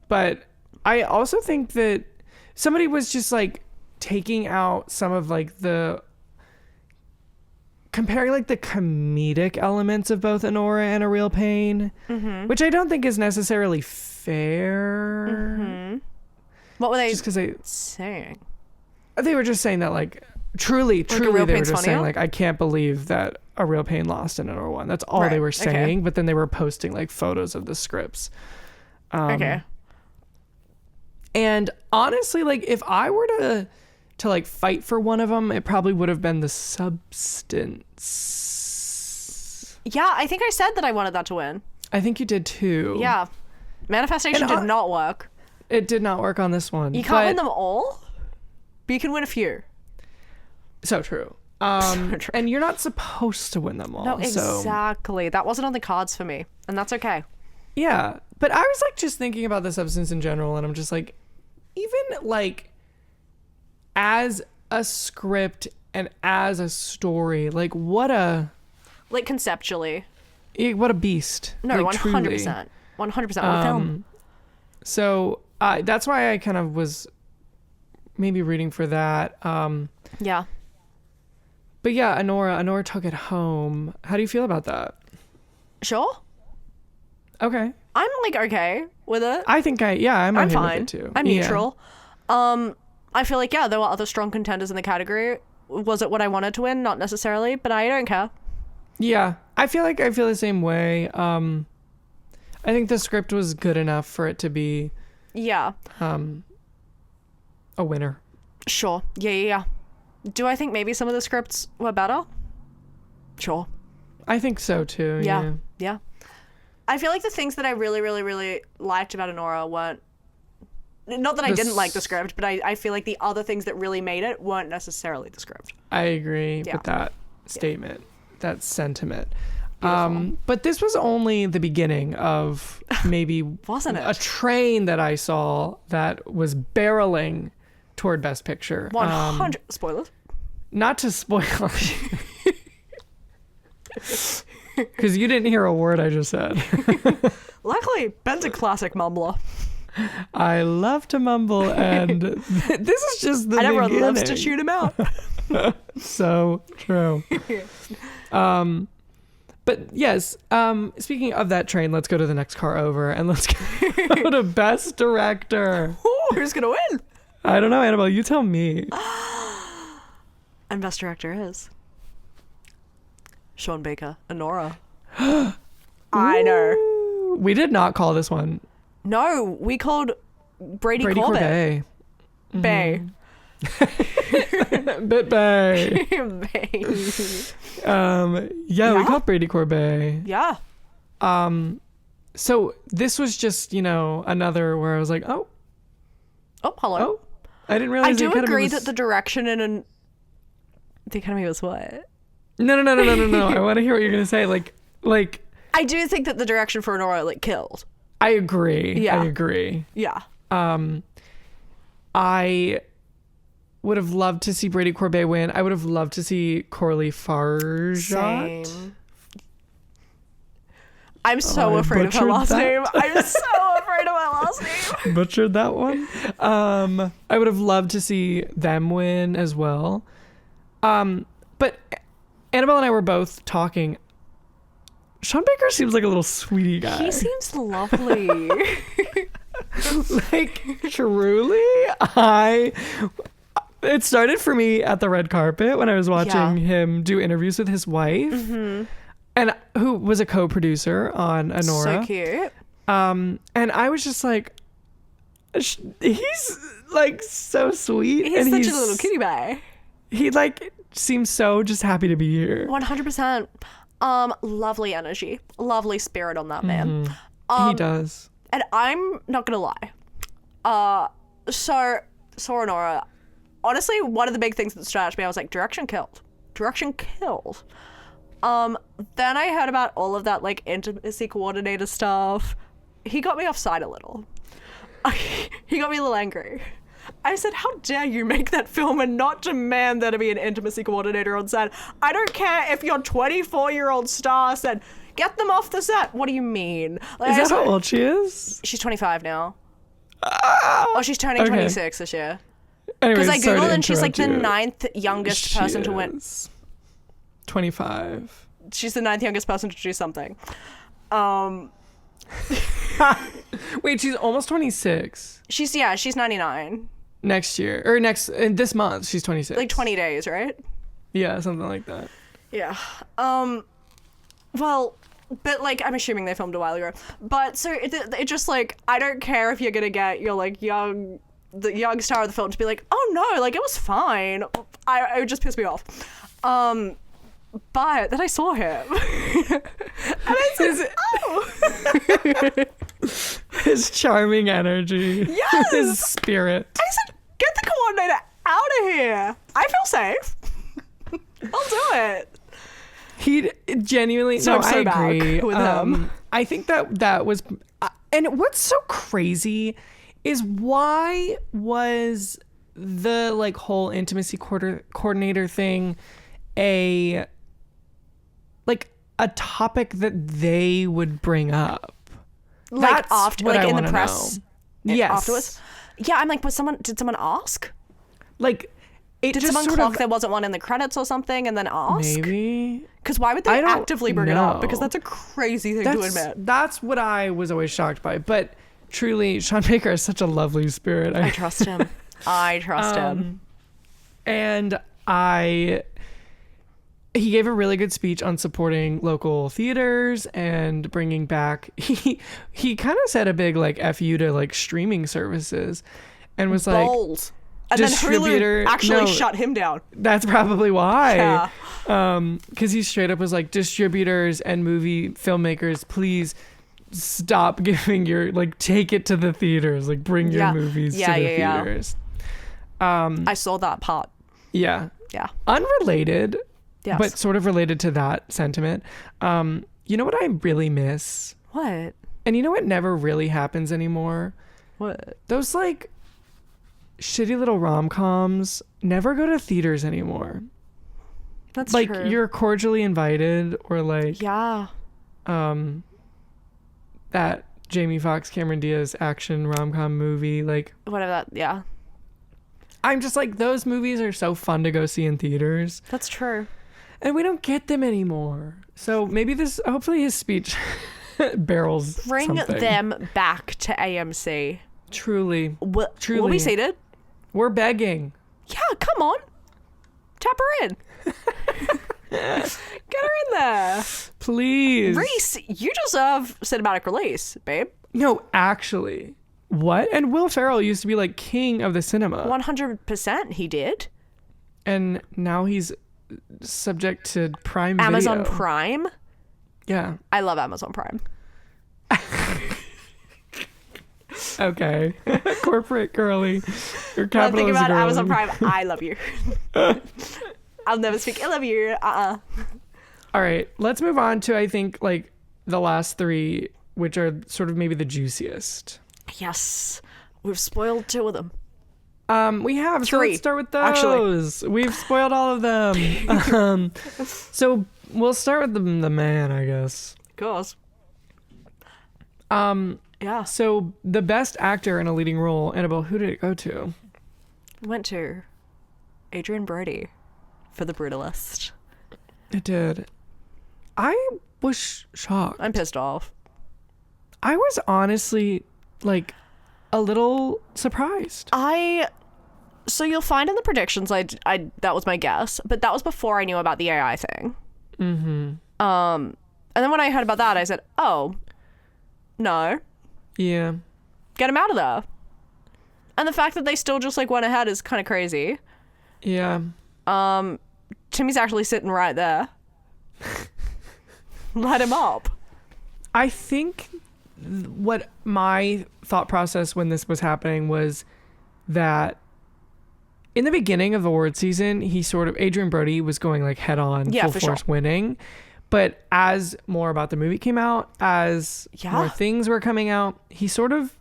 But I also think that somebody was just like taking out some of like comparing like the comedic elements of both Honora and A Real Pain, which I don't think is necessarily fair. What were they Just because saying? they were just saying that like truly A Real they were Pain's just saying funnier? like I can't believe that A Real Pain lost and Honora won. That's all they were saying. Okay. But then they were posting like photos of the scripts. Okay. And honestly, like if I were to like fight for one of them, it probably would have been The Substance. Yeah, I think I said that I wanted that to win. I think you did too. Yeah. Manifestation did not work. It did not work on this one. You can't win them all, but you can win a few. So true. So true. And you're not supposed to win them all. No, So exactly. That wasn't on the cards for me, and that's okay. yeah. But I was like just thinking about The Substance in general, and I'm just like, even like as a script and as a story, like what a conceptually. beast. No, like, 100%. 100% on film. So that's why I kind of was maybe rooting for that. Yeah. But yeah, Honora took it home. How do you feel about that? Sure. Okay. I'm like okay with it. I think I'm okay fine. with it too. I'm Yeah. neutral. I feel like there were other strong contenders in the category. Was it what I wanted to win? Not necessarily, but I don't care. Yeah, I feel the same way. I think the script was good enough for it to be Yeah. a winner. Sure. Yeah. Do I think maybe some of the scripts were better? Sure. I think so too. Yeah. I feel like the things that I really, really, really liked about Honora weren't. Not that I didn't like the script, but I feel like the other things that really made it weren't necessarily the script. I agree Yeah. with that statement, that sentiment. Beautiful. But this was only the beginning of maybe Wasn't it? a train that I saw that was barreling toward Best Picture. 100 spoilers. Not to spoil because you didn't hear a word I just said. Luckily, Ben's a classic mumbler. I love to mumble, and this is just the And everyone beginning. loves to shoot him out. So true. But yes, speaking of that train, let's go to the next car over, and let's go to Best Director. Ooh, who's gonna win? I don't know, Annabelle, you tell me. And Best Director is Sean Baker, Honora. I know. We did not call this one No, we called Brady Brady Corbett. Corbet. Bay. Bit Bay. Bay. Yeah, we called Brady Corbet. Yeah. So this was just, another where I was like, oh, Hello. I didn't realize I the do Academy agree was... that the direction in the Academy was what? No. I want to hear what you're going to say. Like, I do think that the direction for Honora killed. I agree. Yeah. I agree. Yeah. I would have loved to see Brady Corbet win. I would have loved to see Corley Farjat. Same. I'm so I afraid of her butchered last that. name. I'm so afraid of my last name. Butchered that one. I would have loved to see them win as well. But Annabelle and I were both talking. Sean Baker seems like a little sweetie guy. He seems lovely. Like, truly, it started for me at the red carpet when I was watching him do interviews with his wife, and who was a co-producer on Honora. So cute. And I was just like, oh my God, Sean Baker seems like a little sweetie guy. Like, truly, it started for me at the red carpet when I was watching him do interviews with his wife, and who was a co-producer on Honora. And I was just like, oh my God, Sean Baker seems like a little sweetie guy. Like, truly, it started for me at the red carpet when I was watching him do interviews with his wife, and who was a co-producer on Honora. he's like so sweet. He's and such a little kitty pie. He like seems so just happy to be here. 100%. Lovely energy, lovely spirit on that man. He does. And I'm not gonna lie. So Sora Nora, honestly, one of the big things that stood out to me, I was like, direction killed. Direction killed. Then I heard about all of that like intimacy coordinator stuff. He got me offside a little. He got me a little angry. I said, how dare you make that film and not demand there to be an intimacy coordinator on set? I don't care if your 24-year-old star said, get them off the set. What do you mean? Like, Is that how old she is? She's 25 now. Oh, she's turning 26 this year. Because I googled and she's like the 9th youngest person to win. 25. She's the 9th youngest person to do something. Wait, she's almost 26. She's 99. Next year or this month she's 26. Like 20 days, right? Yeah, something like that. Yeah. Well, but like I'm assuming they filmed a while ago. But so it just like I don't care if you're gonna get your like the young star of the film to be like, oh no, like it was fine. It would just piss me off. But then I saw him. And I said, oh. His charming energy. Yes. His spirit. I said, get the coordinator out of here. I feel safe. I'll do it. He genuinely. So no, I'm so I agree back with him. I think that was, and what's so crazy is why was the like whole intimacy coordinator thing a topic that they would bring up? Like That's after, what like I in the wanna press. know. Yes. Afterwards. Yeah, I'm like, did someone ask? Like, Did someone clock there wasn't one in the credits or something and then ask? Maybe. Because why would they actively bring it up? Because that's a crazy thing to admit. That's what I was always shocked by. But truly, Sean Baker is such a lovely spirit. I trust him. I trust him. And he gave a really good speech on supporting local theaters and bringing back, he kind of said a big like F you to like streaming services and was Bold. And then Hulu actually shut him down. That's probably why. Yeah. Because he straight up was like, distributors and movie filmmakers, please stop giving take it to the theaters, like bring your movies to the theaters. I saw that part. Yeah. Yeah. Unrelated. Yes. But sort of related to that sentiment. You know what I really miss? What? And you know what never really happens anymore? What? Those like shitty little rom-coms never go to theaters anymore. That's like true. You're cordially invited or like that Jamie Foxx, Cameron Diaz action rom-com movie, like whatever that, yeah. I'm just like, those movies are so fun to go see in theaters. That's true. And we don't get them anymore. So maybe hopefully his speech barrels Bring something. them back to AMC. Truly. Truly. Will we seated? We're begging. Yeah, come on. Tap her in. Get her in there. Please. Reese, you deserve cinematic release, babe. No, actually. What? And Will Ferrell used to be like king of the cinema. 100% he did. And now he's subject to Prime Amazon Video. Prime? Yeah. I love Amazon Prime. Okay. Corporate girly. Or When I capitalist think about girly. Amazon Prime, I love you. I'll never speak ill of you. All right. Let's move on to, I think, like the last three, which are sort of maybe the juiciest. Yes. We've spoiled 2 of them. We have. 3, so let's start with those. actually. We've spoiled all of them. So we'll start with the man, I guess. Of course. Yeah. So the best actor in a leading role, Annabel, who did it go to? Went to Adrian Brody for The Brutalist. It did. I was shocked. I'm pissed off. I was honestly like a little surprised. So you'll find in the predictions, I that was my guess, but that was before I knew about the AI thing. Mm-hmm. And then when I heard about that, I said, oh, no. Yeah. Get him out of there. And the fact that they still just like went ahead is kind of crazy. Yeah. Timmy's actually sitting right there. Let him up. I think what my thought process when this was happening was that in the beginning of the award season, Adrian Brody was going like head on, full force winning. But as more about the movie came out, as more things were coming out, he sort of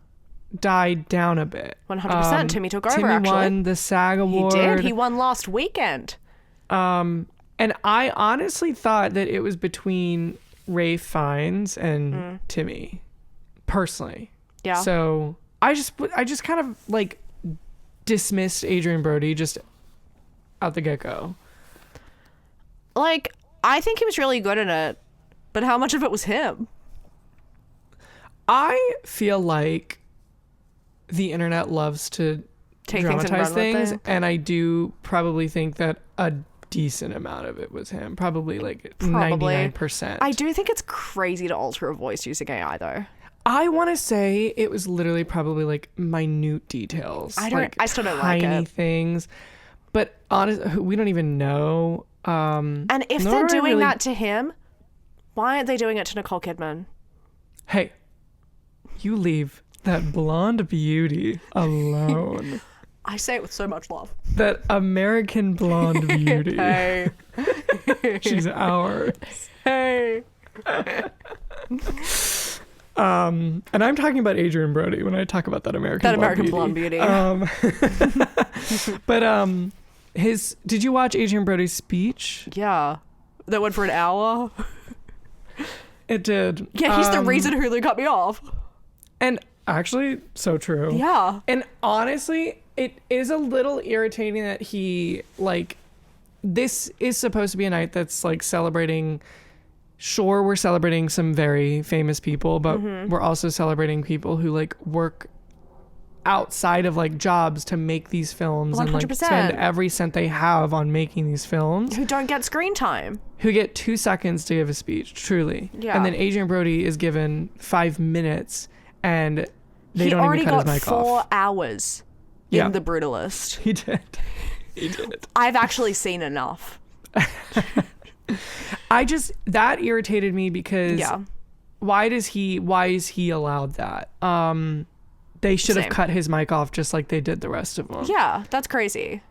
died down a bit. 100%. Timmy took over, Timmy actually. won the SAG award. He did. He won last weekend. And I honestly thought that it was between Ralph Fiennes and Timmy, personally. Yeah. So I just kind of like dismissed Adrian Brody just out the get-go. Like, I think he was really good in it, but how much of it was him? I feel like the internet loves to Take dramatize things, things. and I do probably think that a decent amount of it was him. Probably like 99%. I do think it's crazy to alter a voice using AI, though. I want to say it was literally probably like minute details. I still don't like it. Tiny things. But honestly, we don't even know. And if they're doing that to him, why aren't they doing it to Nicole Kidman? Hey, you leave that blonde beauty alone. I say it with so much love. That American blonde beauty. Hey. She's ours. Hey. And I'm talking about Adrian Brody when I talk about that American blonde beauty. But did you watch Adrian Brody's speech? Yeah. That went for an hour. It did. Yeah, he's the reason Hulu cut me off. And actually, so true. Yeah. And honestly, it is a little irritating that this is supposed to be a night that's like celebrating. Sure, we're celebrating some very famous people, but we're also celebrating people who like work outside of like jobs to make these films 100%. and like spend every cent they have on making these films. Who don't get screen time. Who get 2 seconds to give a speech, truly. Yeah. And then Adrian Brody is given 5 minutes and they don't even cut his mic off. He already got 4 hours in The Brutalist. He did. He did. I've actually seen enough. That irritated me because why is he allowed that? They should have cut his mic off just like they did the rest of them. Yeah, that's crazy.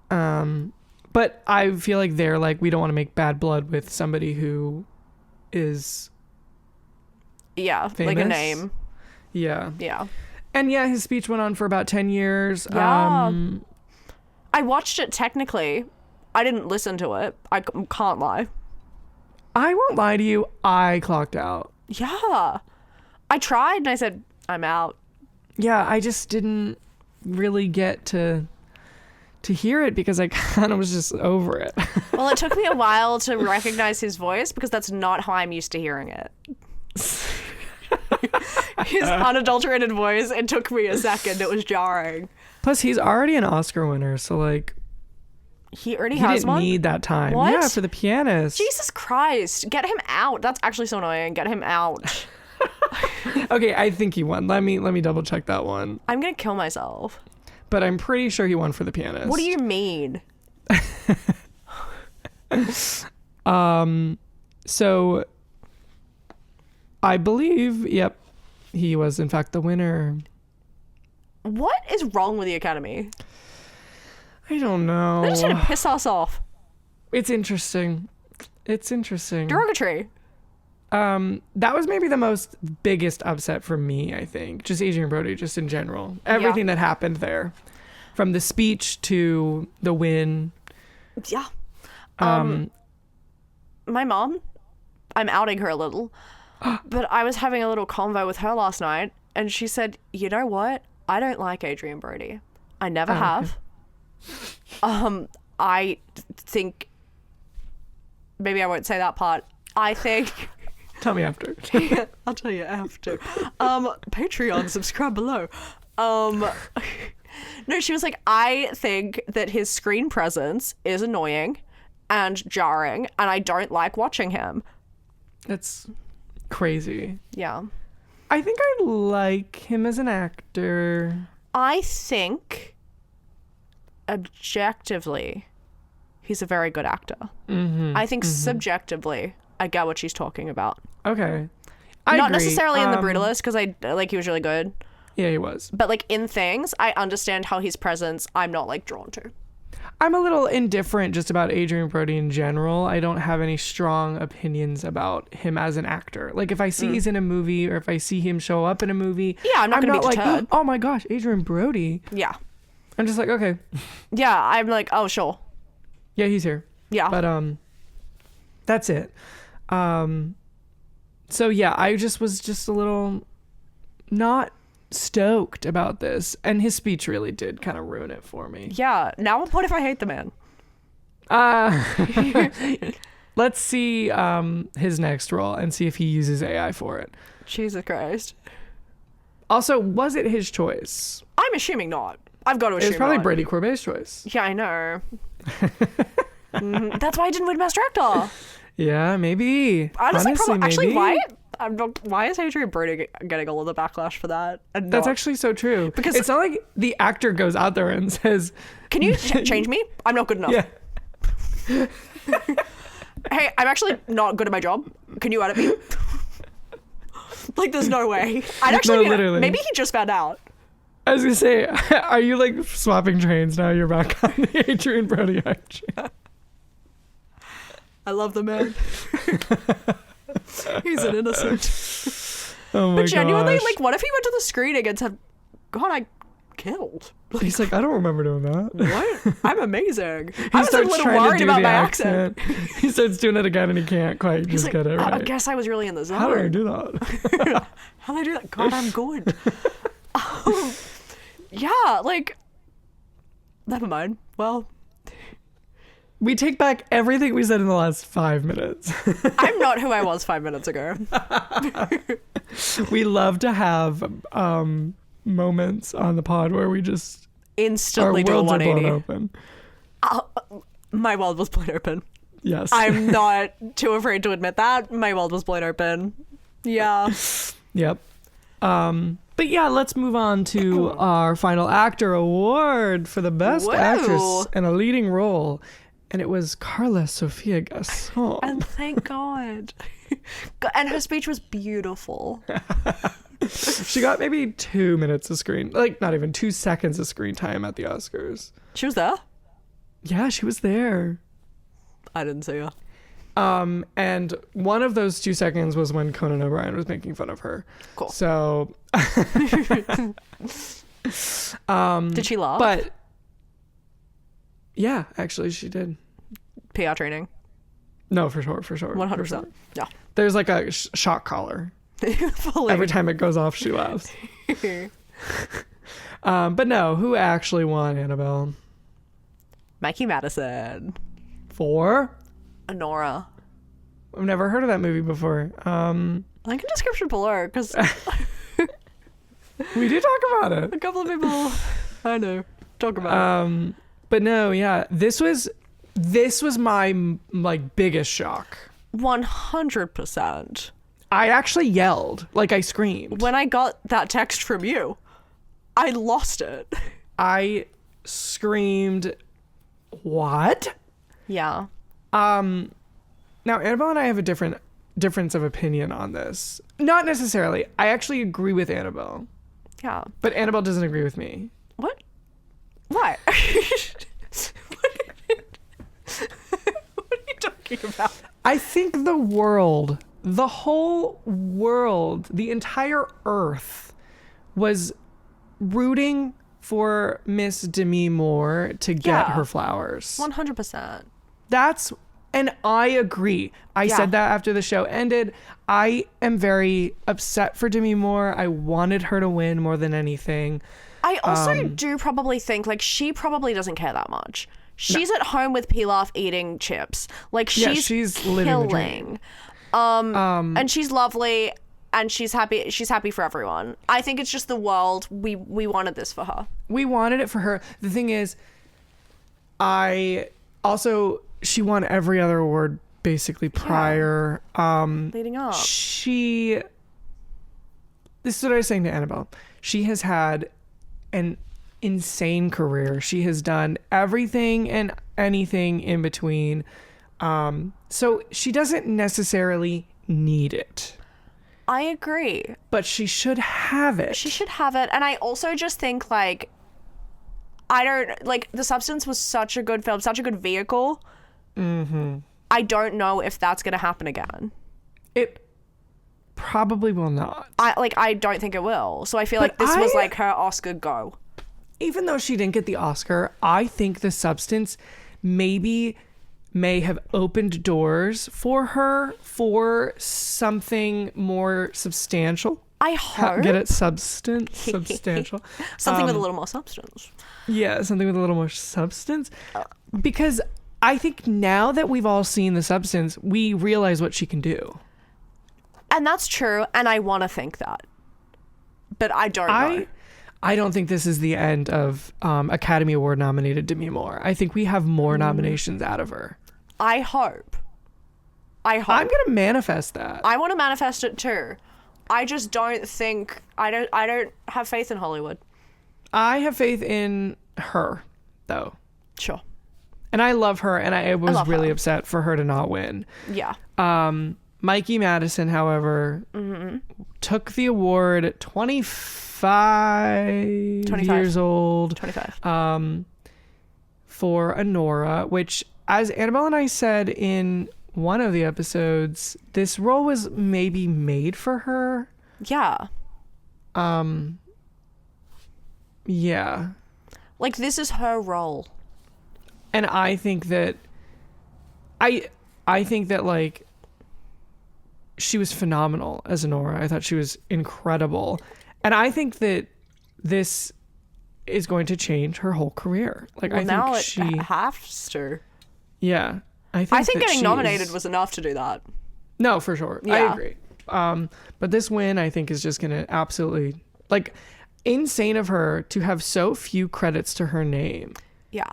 But I feel like they're like, we don't want to make bad blood with somebody who is famous. Like a name. Yeah. Yeah. And yeah, his speech went on for about 10 years. Yeah. I watched it technically. I didn't listen to it. I can't lie. I won't lie to you. I clocked out. Yeah. I tried and I said, I'm out. Yeah, I just didn't really get to hear it because I kind of was just over it. Well, it took me a while to recognize his voice because that's not how I'm used to hearing it. His unadulterated voice, it took me a second. It was jarring. Plus, he's already an Oscar winner, so like... He already has one? He didn't need that time. What? Yeah, for The Pianist. Jesus Christ. Get him out. That's actually so annoying. Get him out. Okay, I think he won. Let me double check that one. I'm going to kill myself. But I'm pretty sure he won for The Pianist. What do you mean? So I believe, yep, he was in fact the winner. What is wrong with the Academy? I don't know. They're just going to piss us off. It's interesting. Derogatory. That was maybe the biggest upset for me, I think. Just Adrian Brody, just in general. Everything that happened there. From the speech to the win. Yeah. My mom, I'm outing her a little, but I was having a little convo with her last night, and she said, you know what? I don't like Adrian Brody. I never have. Okay. I think... Maybe I won't say that part. I think... Tell me after. I'll tell you after. Patreon, subscribe below. No, she was like, I think that his screen presence is annoying and jarring, and I don't like watching him. That's crazy. Yeah. I think I like him as an actor. I think objectively he's a very good actor. I think subjectively I get what she's talking about. Okay. Not agree. necessarily in The Brutalist, because he was really good. Yeah, he was. But like in Things, I understand how his presence I'm not like drawn to. I'm a little indifferent just about Adrian Brody in general. I don't have any strong opinions about him as an actor. Like if I see he's in a movie or if I see him show up in a movie, Yeah, I'm not gonna be like, deterred. oh my gosh, Adrian Brody. Yeah. I'm just like, okay, Yeah, I'm like, oh sure. yeah, he's here. Yeah. But that's it. So yeah, I was just a little not stoked about this, and his speech really did kind of ruin it for me. Yeah. Now what if I hate the man? Let's see his next role and see if he uses AI for it. Jesus Christ. Also, was it his choice? I'm assuming not. I've got to assume It's probably not. Brady Corbet's choice. Yeah, I know. That's why I didn't win Best Director. Yeah, maybe. Honestly, maybe. actually, why is Adrian Brody getting all of the backlash for that? And That's not- actually so true. Because- it's not like the actor goes out there and says, Can you change me? I'm not good enough. yeah. Hey, I'm actually not good at my job. Can you edit me? Like, there's no way. I'd actually literally. Maybe he just found out. I was gonna say, are you like swapping trains now? You're back on the Adrian Brody train. I love the man. He's an innocent. Oh my But genuinely, gosh. like, what if he went to the screening and said, God, I killed. He's like, I don't remember doing that. What? I'm amazing. He I was a starts little trying to worried do about the my accent. He starts doing it again and he can't quite He's just like, get it right. I guess I was really in the zone. How do I do that? How do I do that? God, I'm good. Yeah, like, never mind. Well, We take back everything we said in the last 5 minutes. I'm not who I was 5 minutes ago. We love to have moments on the pod where we just Instantly our do a worlds are blown 180. open. My world was blown open. Yes. I'm not too afraid to admit that. My world was blown open. Yeah. Yep. But yeah, let's move on to our final actor award for the best Whoa. actress in a leading role. And it was Carla Sofia Gasson. And thank God. And her speech was beautiful. She got maybe 2 minutes of screen, like not even 2 seconds of screen time at the Oscars. She was there? Yeah, she was there. I didn't see her. And one of those 2 seconds was when Conan O'Brien was making fun of her. Cool. So, Did she laugh? but yeah, actually she did. PR training. No, for sure. 100%. Yeah. There's like a shock collar. Fully. Every time it goes off, she laughs. But no, who actually won, Annabelle? Mikey Madison. For? Honora. I've never heard of that movie before. Link in description below, because We did talk about it. a couple of people I know talk about it. But no, yeah, this was my like biggest shock. 100%. I actually yelled, like I screamed. When I got that text from you, I lost it. I screamed, "What?" Yeah. Now, Annabelle and I have a difference of opinion on this. Not necessarily. I actually agree with Annabelle, Yeah. but Annabelle doesn't agree with me. What? Why? What are you talking about? I think the whole world, the entire earth was rooting for Miss Demi Moore to get Yeah. her flowers. 100%. And I agree. I Yeah. said that after the show ended. I am very upset for Demi Moore. I wanted her to win more than anything. I also do probably think, like, she probably doesn't care that much. She's at home with Pilaf eating chips. Like, Yeah, she's she's living the dream. killing. And she's lovely, and she's happy. She's happy for everyone. I think it's just the world. We wanted this for her. We wanted it for her. The thing is, she won every other award basically prior. Leading up. This is what I was saying to Annabelle. She has had an insane career. She has done everything and anything in between. So she doesn't necessarily need it. I agree. But she should have it. She should have it. And I also just think, like, I don't, like, The Substance was such a good film, such a good vehicle. Mm-hmm. I don't know if that's going to happen again. It probably will not. I don't think it will. So I feel like this was like her Oscar go. Even though she didn't get the Oscar, I think The Substance may have opened doors for her for something more substantial. I hope. Get it? Substantial. Something with a little more substance. Yeah, something with a little more substance. Because I think now that we've all seen The Substance, we realize what she can do. And that's true, and I want to think that. But I don't know. I don't think this is the end of Academy Award nominated Demi Moore. I think we have more nominations out of her. I hope. I'm going to manifest that. I want to manifest it too. I just don't think... I don't have faith in Hollywood. I have faith in her, though. Sure. And I love her, and I was really upset for her to not win. Yeah. Mikey Madison, however, took the award at 25 years old. 25. For Anora, which, as Annabelle and I said in one of the episodes, this role was maybe made for her. Yeah. Yeah. Like, this is her role. And I think that I think that, like, she was phenomenal as Anora. I thought she was incredible. And I think that this is going to change her whole career. Like, well, I now think she has to. Yeah. I think getting nominated was enough to do that. No, for sure. Yeah. I agree. But this win, I think, is just going to absolutely, like, insane of her to have so few credits to her name. Yeah.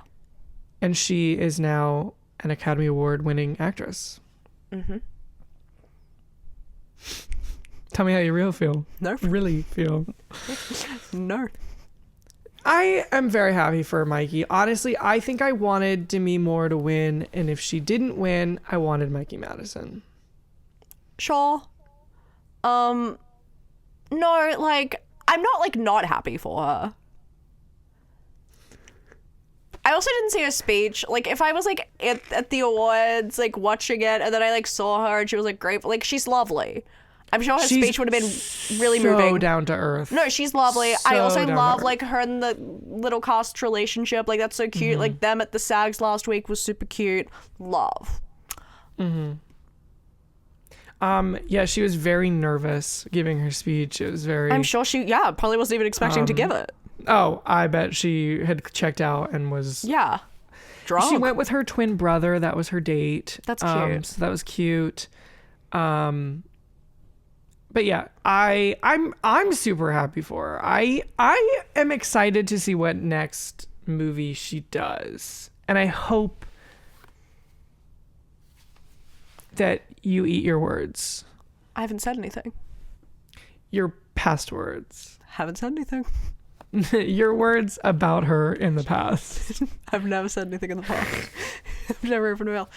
And she is now an Academy Award winning actress. Mm-hmm. Tell me how you really feel. No. I am very happy for Mikey. Honestly, I think I wanted Demi Moore to win, and if she didn't win, I wanted Mikey Madison. Sure. No, like, I'm not, like, not happy for her. I also didn't see her speech. Like, if I was, like, at the awards, like, watching it, and then I, like, saw her, and she was, like, great. Like, she's lovely. I'm sure her speech would have been really moving. So down to earth. No, she's lovely. I also love, like, her and the little cast relationship. Like, that's so cute. Mm-hmm. Like, them at the SAGs last week was super cute. Love. Mm-hmm. Yeah, she was very nervous giving her speech. It was very... I'm sure she, probably wasn't even expecting to give it. Oh, I bet she had checked out and was... Yeah. Drunk. She went with her twin brother. That was her date. That's cute. So that was cute. But yeah, I'm super happy for her. I am excited to see what next movie she does. And I hope that you eat your words. I haven't said anything. Your past words. Haven't said anything. Your words about her in the past. I've never said anything in the past. I've never opened a mouth.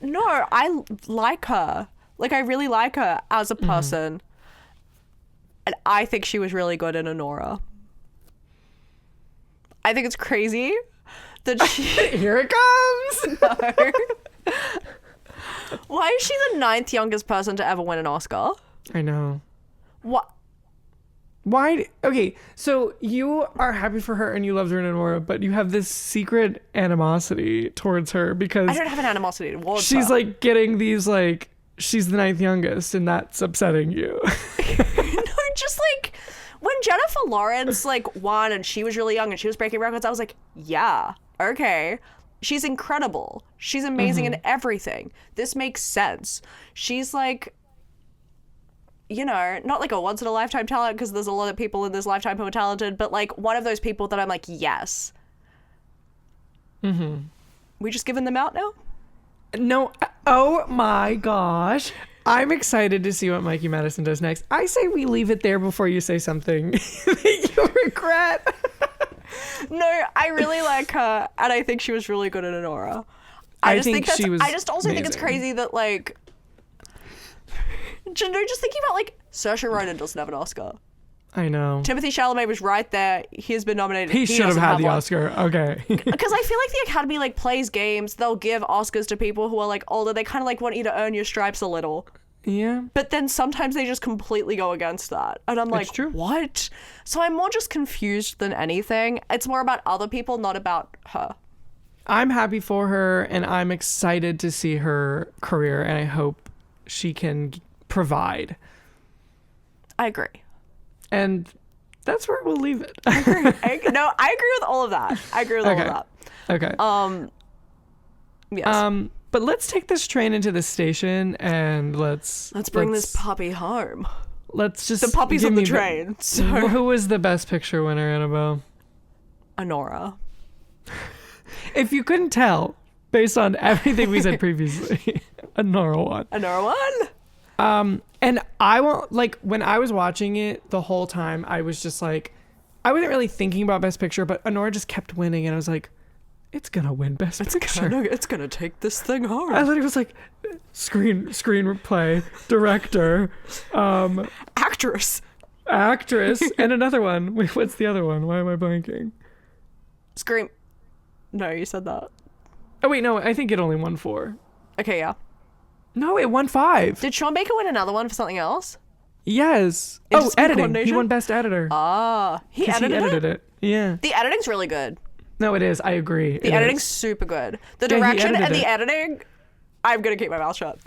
No, I like her. Like, I really like her as a person. Mm-hmm. And I think she was really good in Anora. I think it's crazy that she... Here it comes! No. Why is she the 9th youngest person to ever win an Oscar? I know. What? Why? Okay, so you are happy for her and you loved her in Anora, but you have this secret animosity towards her because... I don't have an animosity towards her. She's, like, getting these, like... She's the 9th youngest, and that's upsetting you. No, just, like, when Jennifer Lawrence, like, won and she was really young and she was breaking records, I was like, yeah, okay. She's incredible. She's amazing in everything. This makes sense. She's, like, you know, not like a once-in-a-lifetime talent, because there's a lot of people in this lifetime who are talented, but, like, one of those people that I'm like, yes. Mm-hmm. We just giving them out now? No. Oh, my gosh. I'm excited to see what Mikey Madison does next. I say we leave it there before you say something that you regret. No, I really like her, and I think she was really good at Honora. I think that's, she was I just also think it's amazing. crazy that, like, just thinking about, like, Saoirse Ronan doesn't have an Oscar. I know. Timothy Chalamet was right there. He has been nominated. He should have doesn't had the one. Oscar. Okay. Because I feel like the Academy, like, plays games. They'll give Oscars to people who are, like, older. They kind of, like, want you to earn your stripes a little. Yeah. But then sometimes they just completely go against that. And I'm like, true. what? So I'm more just confused than anything. It's more about other people, not about her. I'm happy for her, and I'm excited to see her career, and I hope she can provide. I agree. And that's where we'll leave it. I agree with all of that. I agree with all of that. Okay. Yes. But let's take this train into the station, and let's bring this puppy home. Let's just The puppy's give on the me train. So Who was the best picture winner, Annabelle? Honora. If you couldn't tell, based on everything we said previously, Honora won. Honora won. And I won't, like, when I was watching it the whole time, I was just like, I wasn't really thinking about Best Picture, but Honora just kept winning, and I was like, it's gonna win Best Picture. It's gonna take this thing home. I literally was like, screenplay, director, Actress, and another one. Wait, what's the other one? Why am I blanking? Scream. No, you said that. Oh wait, no, I think it only won 4. Okay, yeah. No, it won 5. Did Sean Baker win another one for something else? Yes. Industry Editing. He coordination? won Best Editor. He 'Cause edited it. Yeah. The editing's really good. No, it is. I agree. The editing's super good. The Yeah, he direction edited and the it. editing, I'm gonna keep my mouth shut.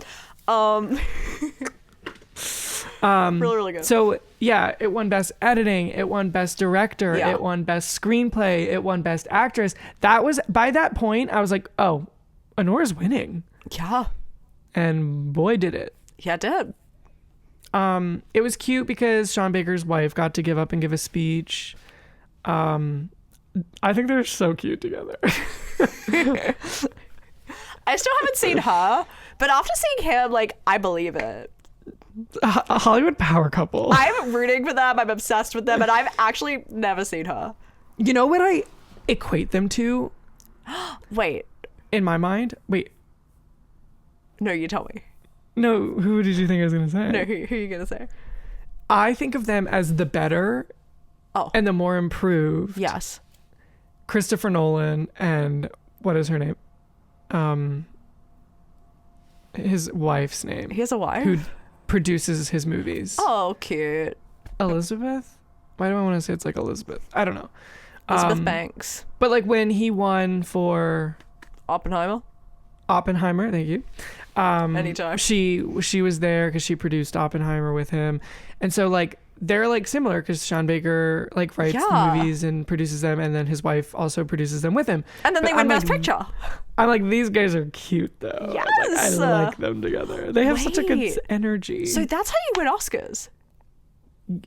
Really, really good. So yeah, it won Best Editing, it won Best Director, Yeah. it won Best Screenplay, it won Best Actress. That was, by that point, I was like, oh, Honora's winning. Yeah. And boy, did it. Yeah, it did. It was cute because Sean Baker's wife got to give up and give a speech. I think they're so cute together. I still haven't seen her, but after seeing him, like, I believe it. A Hollywood power couple. I'm rooting for them. I'm obsessed with them, and I've actually never seen her. You know what I equate them to Wait. in my mind? Wait, No, you tell me. no, who did you think I was going to say? No, who are you going to say? I think of them as the better and the more improved. Yes. Christopher Nolan and what is her name? His wife's name. He has a wife? Who produces his movies. Oh, cute. Elizabeth? Why do I want to say it's like Elizabeth? I don't know. Elizabeth Banks. But like when he won for Oppenheimer? Thank you. Anytime. She was there because she produced Oppenheimer with him. And so like they're like similar because Sean Baker like writes the movies and produces them, and then his wife also produces them with him. And then they win Best Picture. I'm like, these guys are cute though. Yes. Like, I like them together. They have such a good energy. So that's how you win Oscars.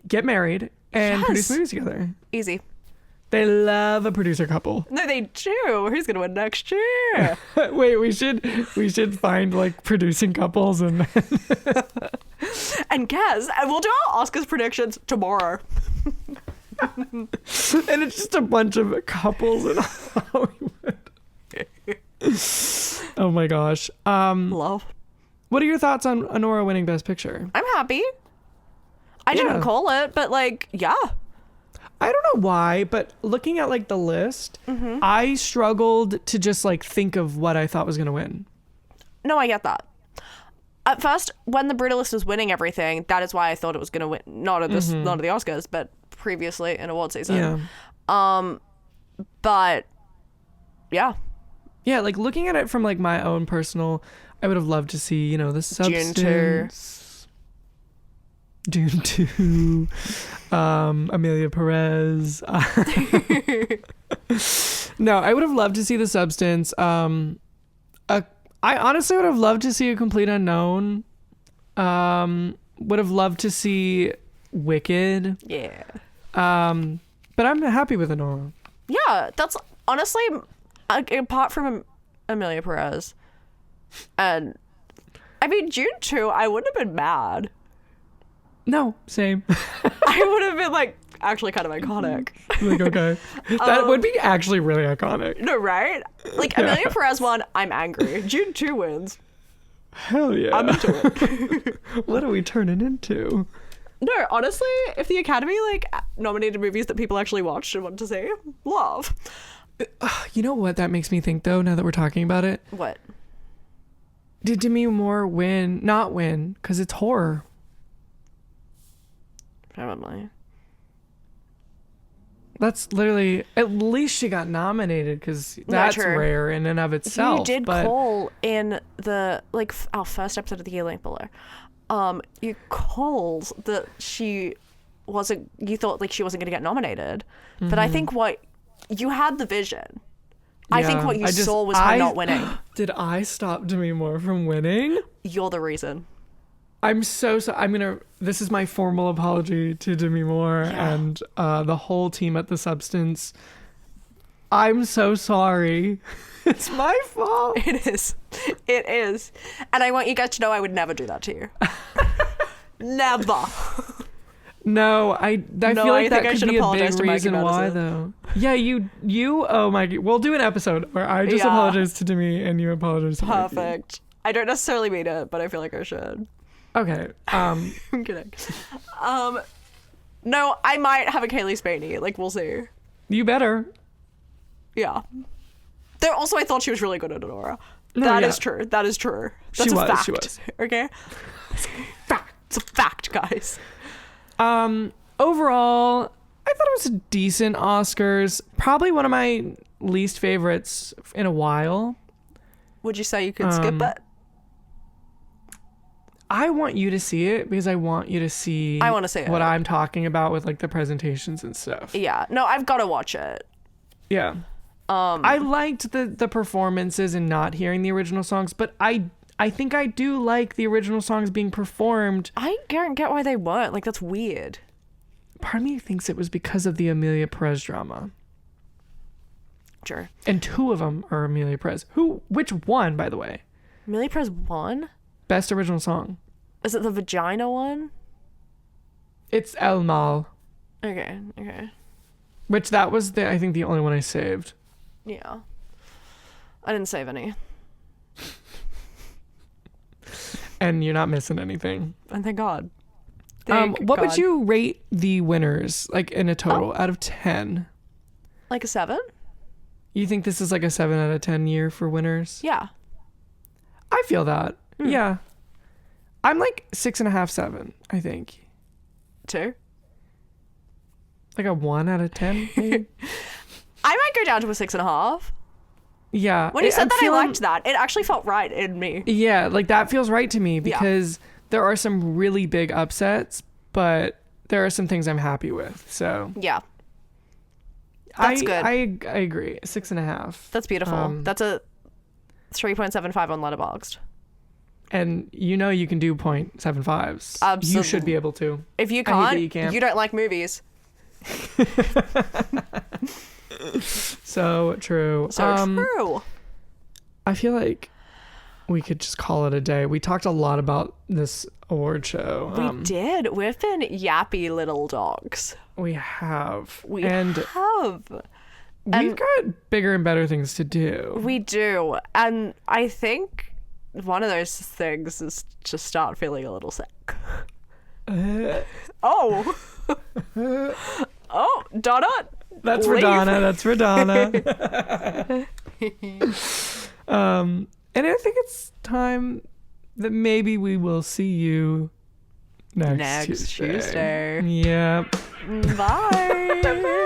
Get married and produce movies together. Easy. They love a producer couple. No, they do. Who's gonna win next year? Wait, we should find like producing couples and And guess, and we'll do our Oscars predictions tomorrow. and it's just a bunch of couples in Hollywood. Oh my gosh. Love. What are your thoughts on Honora winning Best Picture? I'm happy. I didn't call it, but like, yeah. I don't know why, but looking at like the list, I struggled to just like think of what I thought was going to win. No, I get that. At first, when the Brutalist was winning everything, that is why I thought it was going to win. Not at the Oscars, but previously in award season. Yeah. But yeah. Yeah, like looking at it from like my own personal, I would have loved to see, you know, the Substance. Dune 2. Amelia Perez. No, I would have loved to see The Substance. I honestly would have loved to see A Complete Unknown. Would have loved to see Wicked. Yeah. But I'm happy with Honora. Yeah, that's honestly, apart from Amelia Perez, and I mean, June 2, I wouldn't have been mad. No, same. I would have been like, actually kind of iconic. Like, okay. That would be actually really iconic. No, right? Like, Amelia Perez won, I'm angry. June 2 wins. Hell yeah. I'm into it. What are we turning into? No, honestly, if the Academy, like, nominated movies that people actually watched and wanted to see, love. You know what that makes me think, though, now that we're talking about it? What? Did Demi Moore win? Not win, because it's horror. Probably. That's literally, at least she got nominated, because that's rare in and of itself. You did call in the, like, our first episode of the Year Link Below. You called that she wasn't, you thought, like, she wasn't going to get nominated. Mm-hmm. But I think you had the vision. Yeah, I think what you saw was her not winning. Did I stop Demi Moore from winning? You're the reason. I'm so sorry. This is my formal apology to Demi Moore and the whole team at The Substance. I'm so sorry. It's my fault. It is. It is. And I want you guys to know I would never do that to you. Never. No, I feel like that could be a big reason why, though. Yeah, you. Oh my. We'll do an episode where I just apologize to Demi and you apologize to Mikey. Perfect. I don't necessarily mean it, but I feel like I should. Okay. I'm kidding. No, I might have a Kaylee Spaney. Like, we'll see. You better. Yeah. There. Also, I thought she was really good at Aurora. That is true. That is true. That's a fact. She was. Okay. Fact. It's a fact, guys. Overall, I thought it was a decent Oscars. Probably one of my least favorites in a while. Would you say you could skip it? I want you to see it because I want you to see I want to see what I'm talking about with like the presentations and stuff. Yeah. No, I've got to watch it. Yeah. I liked the performances and not hearing the original songs, but I think I do like the original songs being performed. I can't get why they weren't. Like, that's weird. Part of me thinks it was because of the Amelia Perez drama. Sure. And two of them are Amelia Perez. Which one, by the way? Amelia Perez won? Best original song. Is it the vagina one? It's El Mal. Okay. Which that was I think the only one I saved. Yeah. I didn't save any. And you're not missing anything. And thank God. What would you rate the winners, like in a total, out of 10? Like a 7? You think this is like a 7 out of 10 year for winners? Yeah. I feel that. Yeah. I'm like 6.5, 7, I think. 2? Like a 1 out of 10, maybe? I might go down to a 6.5. Yeah. When you said that, I liked that. It actually felt right in me. Yeah, like that feels right to me because there are some really big upsets, but there are some things I'm happy with. So yeah, that's good. I agree. 6.5. That's beautiful. That's a 3.75 on Letterboxd. And you can do 0.75s. Absolutely. You should be able to. If you can't, you don't like movies. So true. True. I feel like we could just call it a day. We talked a lot about this award show. We did. We've been yappy little dogs. We have. We have. We've got bigger and better things to do. We do. And I think one of those things is to start feeling a little sick. Oh, Donna. That's for Donna. That's for Donna. And I think it's time that maybe we will see you next Tuesday. Tuesday. Yep. Bye.